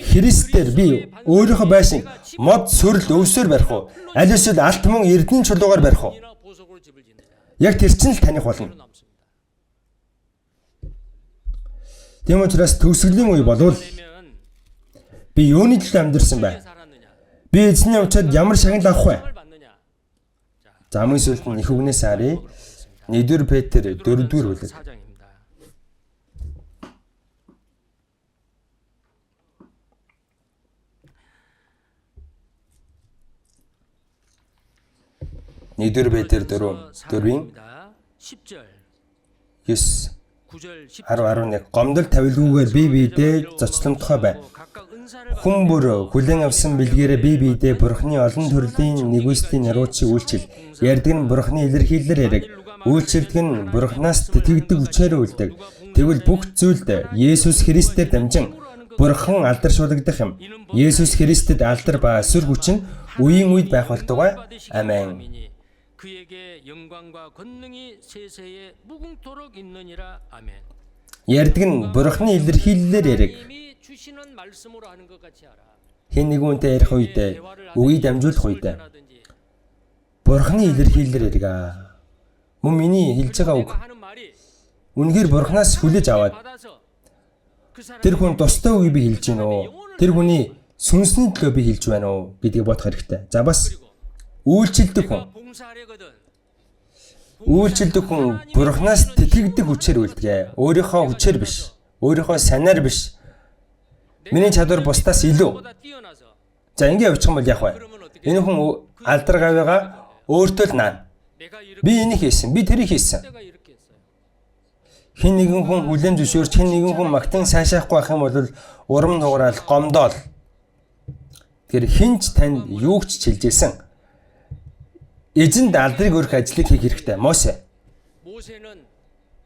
Христээр би өөрийнхөө байшинг мод сөрөл өвсөөр барих уу? Аль эсвэл алт мөн эрдэнэ чулуугаар барих уу? 이나 보석으로 집을 짓느냐. Яг тэр чинь л таних болно. 남습니다. Тийм учраас төгсгөлийн үе болвол 내면 би юуны төлөө амьдрсан бэ? 살았느냐. Би эзний учраад ямар шагнал авах вэ? 을 받느냐. За хамгийн сүүлд нь их үгнээс харъя. 1-р Петр 4-р бүлэг. 4장입니다. Нэгдүгээр Петр 4-ийн 10절 9 9절 10절 10-11 гомдол тавилгүйгээр бие биедээ зочломтгой бай. Хүн бүр хүлээн авсан бэлгээрээ бие биедээ Бурхны олон төрлийн нэгүслийн наруучийг үйлчил. Ярддаг нь Бурхны илэрхийлэлээр яриг. Үйлчилдэг нь Бурхнаас тэтгэдэг хүчээр үлдэг. Тэгвэл бүх зүйлд Есүс Христээр дамжин Бурхан алдаршуулгадах юм. Есүс Христэд алдар ба сүр хүч нь үеийн үед байх болтугай. Амен. 그에게 영광과 권능이 세세에 무궁토록 있느니라. 아멘. Ярддаг нь Бурхны илэрхийлэлээр яриг. 이미 주시는 말씀으로 하는 것 같이 알아. Хэн нэгэнтэй ярих үед үгийг дамжуулах үед Бурхны илэрхийлэлээр яриг. Мөн миний хэлж байгаа үг 하는 말이 үнэхээр Бурхнаас хүлээж аваад 받아서 그 사람 тэр хүн тустай үгийг би хэлж гин үү? Тэр хүний сүнсний төлөө би хэлж байна уу гэдгийг бодох хэрэгтэй. За бас үйлчилдэг хүн 봉사하려거든. Үйлчилдэг хүн Бурхнаас тэтгэдэг хүчээр үлдэгэ. Өөрийнхөө хүчээр биш. Өөрийнхөө санаар биш. Миний чадвар бусдаас илүү. 보다 뛰어나서 За ингэ явчих юм бол яах вэ? Энэ хүн алдар гавьяага өөртөө л наана. 내가 이렇게 Би энийг хийсэн. Би тэрийг хийсэн. 내가 이렇게 했어요. Хэн нэгэн хүн хүлээн зөвшөөрч хэн нэгэн хүн магтан сайшаахгүй байх юм бол урам нугараал гомдоол. Тэр хинч танд юу ч чилжсэн. Эзэнд алдрыг өрөх ажлыг хийх хэрэгтэй. Мосе 모세는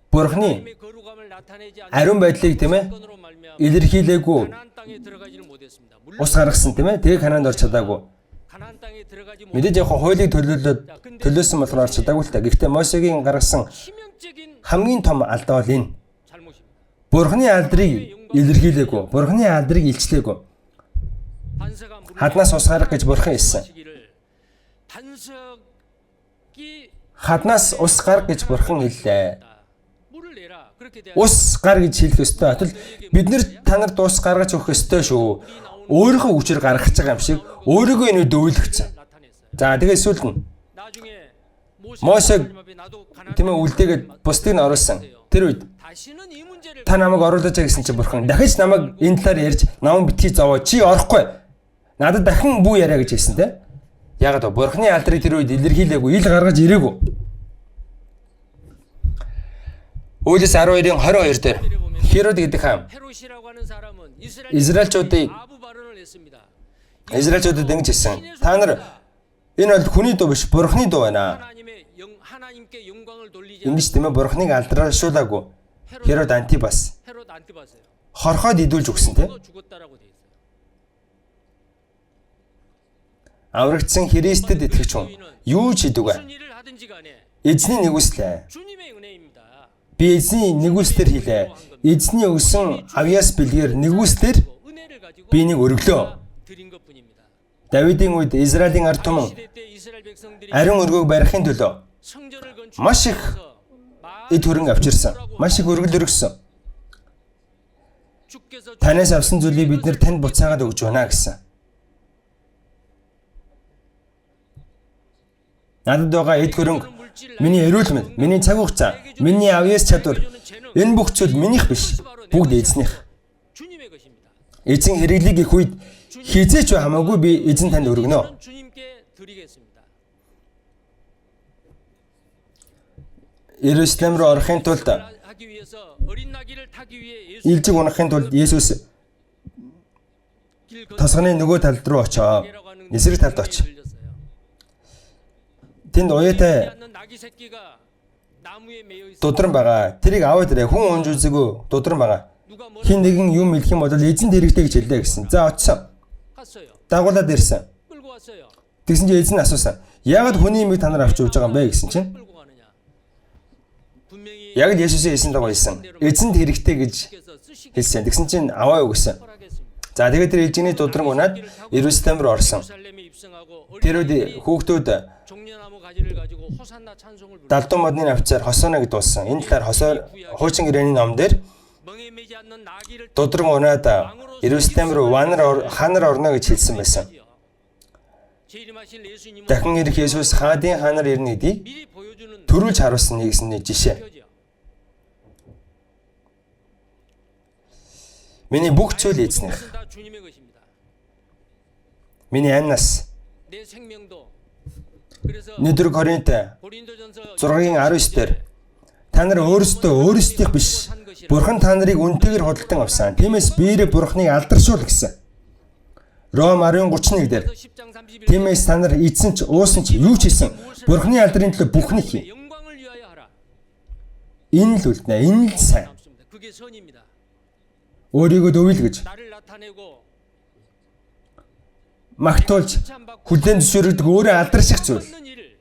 Бурхны 하나님의 거룩함을 나타내지 않는 ариун байдлыг тийм ээ 건으로 말미암아 илэрхийлээгүй 가나안 땅에 들어가지는 못했습니다. 물론 ус гаргасан тийм ээ тэгээ Ханаанд орч чадаагүй. 가나안 땅에 들어가지 못. Мэдээж яг хуулийг төлөөсөн болохоор орч чадаагүй л та. Гэхдээ Мосегийн гаргасан 치명적인 хамгийн том алдаа бол энэ. 잘못입니다. Бурхны алдрыг илэрхийлээгүй. Бурхны алдрыг илчлээгүй. 반석아 물을 Хаднаас ус гарах гэж Бурхан хэлсэн. 마시기를 반석이 Хаднаас ус гарах гэж Бурхан хэллээ. 물을 내라. 그렇게 돼야 Ус гар гэж хэлэх ёстой. Атэл бид нэр танарт ус гаргаж өгөх ёстой шүү. Өөрийнхөө хүчээр гаргаж байгаа юм шиг өөрийгөө энэ дөвлөгцсөн. 나타냈어요. За тэгээ сүүлд нь 나중에 모세 하나님 앞에 나도 가나안 тийм ээ үлдээгээд бусдыг нь оруулсан. Тэр үед 다시는 이 문제를 та намайг оруулж гэсэн чинь Бурхан дахиж намайг энэ талаар ярьж намайг битгий зовоо чи орохгүй. Надад дахин бүү яриа гэж хэлсэн те. Яг нь Бурханы алдрыг тэр үед илэрхийлээгүй, ил гаргаж ирээгүй. Үйлс 12-ийн 22 дээр Херод гэдэг хаан 헤롯이라고 하는 사람은 이스라엘чуудыг 아부 발언을 했습니다. Израильчуудад ингэж хэлсэн. Та нар энэ бол хүний дуу биш, Бурханы дуу байна. 하나님께 영광을 돌리지 Ингэж тийм ээ бурхныг алдаршуулаагүй Херод Антибас 헤롯 안티바스예요. хорхоод идүүлж өгсөн тийм. 또 죽었다라고 돼 있어요. Аврагдсан Христэд итгэж хүн юу ч хийдэг вэ? 무슨 일을 하든지 간에 Эзний нэгүслээ. 주님의 은혜입니다. Би эзний нэгүслээр хийлээ. Эзний өгсөн авьяас бэлгээр нэгүслээр 은혜를 가지고 би нэг өргөлөө. 드린 것뿐입니다. Давидын үед Израилийн ард түмэн 시대 때 이스라엘 백성들이 ариун өргөөг барихын төлөө 성전을 маш их 건축하면서 эд хөрөнгө авчирсан. Маш их өргөл өргөсөн. 주께서 Танаас авсан зүйлийг бид нэр танд буцаагаад өгж байна гэсэн. Надад байгаа эд хөрөнгө, миний эрүүл мэнд, миний цаг хугацаа, миний авьяас чадвар энэ бүх зүйл минийх биш. Бүгд эзнийх. 주님의 것입니다. Эзэн хэрэглийг их үед хизээч хамаагүй би эзэн танд өргөнө. 저는 주님께 드리겠습니다. Иерусалим руу орохын тулд 하기 위해서 어린 나귀를 타기 위해 예수 илжиг унахын тулд Есүс 길 тосгоны нөгөө талд руу очоо. 건너가라고 하는 Эсрэг талд очив. 들렸어요. Тэнд уяатай 않는 나귀 새끼가 나무에 매여 있어. дудран байгаа. Тэрийг аваад ирээ. Хүн унж үзээгүй дудран байгаа. 누가 뭐 Хин нэгэн юм хэлэх юм бол эзэнт хэрэгтэй гэж хэллээ гэсэн. За очсон. 갔어요. Дагуулад ирсэн. 끌고 왔어요. Тэгсэн чинь эзэн асуусан. Яагаад хүний имийг та нар авч явж байгаа юм бэ гэсэн чинь 끌고 가느냐? 분명히 яг л Есүсийн эзэн дагуу хэлсэн. Эзэнт хэрэгтэй гэж 께서 쓰시기 хэлсэн. Тэгсэн чинь аваа юу гэсэн. 허락했습니다. За тэгээд тэр элжигний дудран унаад Иерусалим руу орсон. 예루살렘에 입성하고 Тэр үед 어린아이들이 хүүхдүүд 종려나무 가지를 가지고 호산나 찬송을 부르고 далдуу модны навчаар хосооно гэд дуулсан. Энэ талаар хосоор хуучин гэрээний ном дээр 멍에 매지 않는 나귀를 дудран унаад Иерусалим руу ханар орно гэж хэлсэн байсан. 재림하신 예수님은 Дахин ирэх Есүс хаадын ханар ирнэ гэдгийг 미리 보여주는 төрүүлж харуулсан нэгэн жишээ. 표죠. Миний бүх зүйл эзнийх. 것은 다 주님의 것입니다. Миний аннаас 내 생명도 그래서 1 Коринт 고린도전서 6-гийн 19 дээр та нар өөрсдийнх биш. Бурхан та нарыг үнтэйгээр худалдан авсан. Тиймээс биеэрээ Бурханыг алдаршуул гэсэн. Ром 10:31 дээр 10장 31절 тиймээс та нар эзэн ч уусан ч юу ч хийсэн Бурханы алдрын төлөө бүхнийг хий. 영광을 위하여 하라. Энэ л үлднэ. Энэ л сайн. 남습니다. 그게 선입니다. Өөрийгөө дөвөл гэж 나를 나타내고 магтуулж хүлээн зөвшөөрөгдөг өөрөө алдарших зүйл. 얻는 일을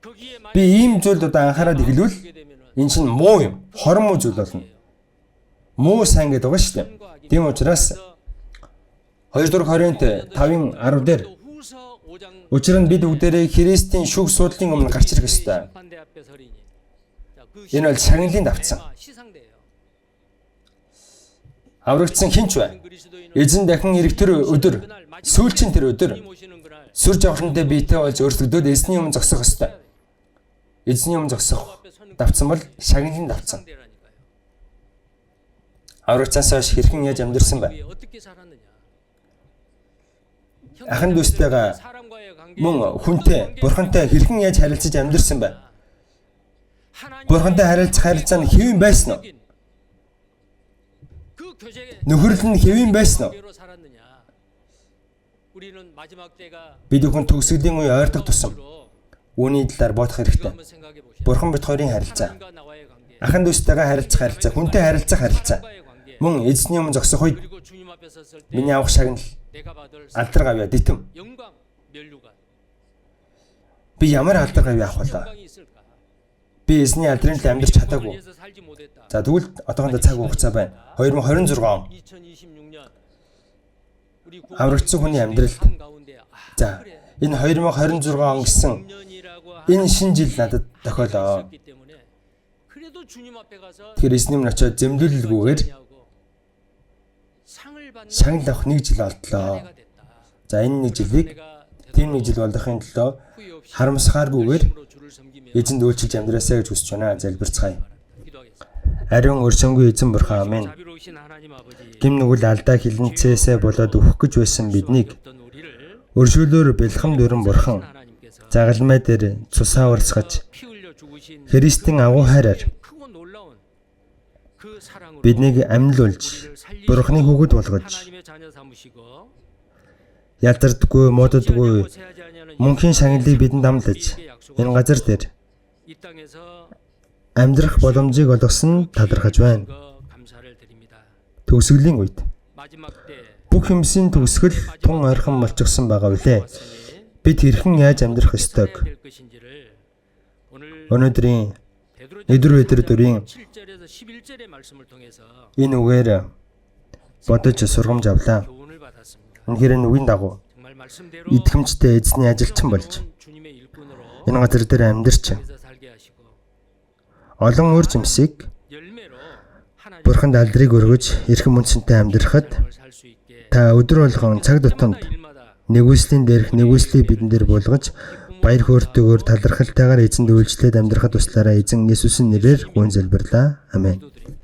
거기에 많이 Би ийм зүйлд одоо анхаарал эхлүүл 하게 되면은 энэ чинь муу юм. Хормоо зүйл болно. Муу сайн гэдэг байгаа шүү дээ. Тийм учраас 2 Коринт 5:10 дээр 또 후서 5장 учир нь бид бүгдээрээ Христийн шүүх судлын өмнө гарч ирэх ёстой. 판대 앞에 서리니. 자, 그 Энэ бол шагналын давтсан. 시상대예요. Аврагдсан хинч бай. 그리스도인은 Эзэн дахин ирэх тэр өдөр сүүлчийн тэр өдөр 주님 오시는 그날 сүр жавхантай биетэй болж өрсөлдөөд эзний өмнө зогсох ёстой. Эзний өмнө зогсох давтсан бол шагналын давтсан. 시상대라니까요. Аврагцаас хойш хэрхэн яаж амьдэрсэн бэ? 우리 어떻게 살았느냐? Ахын дүүстэйгээ 사람과의 관계, мөн хүнтэй, бурхантай хэрхэн яаж харилцаж амьдэрсэн бэ? 하나님의 Бурхантай харилцах харилцаа нь хэвэн байсан уу? 그 교제 Нөхөрлөл нь хэвэн байсан уу? 관계로 살았느냐? 우리는 마지막 때가 Бид бүхэн төгсгөлийн үе ойртох тусам үүний талаар бодох хэрэгтэй. 한번 생각해 보시죠. Бурхан бит хоёрын харилцаа, 하나님과 나와의 관계, ахын дүүстэйгээ харилцах харилцаа, хүнтэй харилцах харилцаа, 하나님과의 관계, мөн эзний өмнө зогсох үед 그리고 주님 앞에 섰을 때 миний авах шагнал 내가 받을 алдар гавья дитэм. 영광, 면류관, Би ямар алдар гавья авах болоо? 영광이 있을까? Би эзний алдрын төлөө амьдарч чадаагүй. 위해서 살지 못했다. За тэгвэл одоохондоо цаг хугацаа байна. 2026 он. 2026년 우리 аврагдсан хүний амьдралд за энэ 2026 он гэсэн энэ шинэ жил надад тохиолоо. Тэгэхээр эзний өмнө очиод зэмлүүлэлгүйгээр шагнал авах нэг жил болтлоо. За энэ нэг жилийг тийм нэг жил болгохын төлөө харамсахааргүйгээр эзэнд үйлчилж амьдраасаа гэж хүсэж байна. Залбирцгаая. Ариун өршөөнгүй эзэн бурхан амин. Гим нүгэл алдаа хилэнцээсээ болоод өөх гэж байсан биднийг өршөөлөөр бэлхэм дөрөн бурхан загалмай дээр цусаа урсгаж Христийн агуу хайраар биднийг амьлуулж бурханы хүүхэд болгож ядардаггүй моддаггүй мөнхийн шагналыг бидэнд амлаж энэ газар дээр 이 땅에서 амьдрах боломжийг олгосон талархаж байна. 거 감사를 드립니다. Төгсгөлийн үед 마지막 때 бүх юмсийн төгсгөл тун ойрхон болчихсон байгаа үлээ. 왔으니 Бид хэрхэн яаж амьдрах 어떻게 ёстойг 살아야 될 것인지를 오늘 өнөөдрийн 베드로 Өдөр өдрийн 7절에서 11절의 말씀을 통해서 энэ үгээр бодож сургамж авлаа. 교훈을 받았습니다. Үнэхээр энэ үгийн дагуу 정말 말씀대로 идэвхтэй эзний ажилчин болж 주님의 일꾼으로 энэ газар дээр амьдарч 그래서 살게 하시고 олон үр жимсийг 열매로 하나님의 Бурханд алдрыг өргөж эрхэм мөнцөнтэй амьдрахад 삶을 살 수 있게 та өдөр болгон цаг тутамд 일마다 нэгүслийн дээрх нэгүслийг бидэн дээр буулгаж баяр хөөртэйгээр талархалтайгаар эзэнд үйлчлээд амьдрахад туслаараа эзэн Есүсийн нэрээр гүн залбирлаа. Амен. 기도드립니다.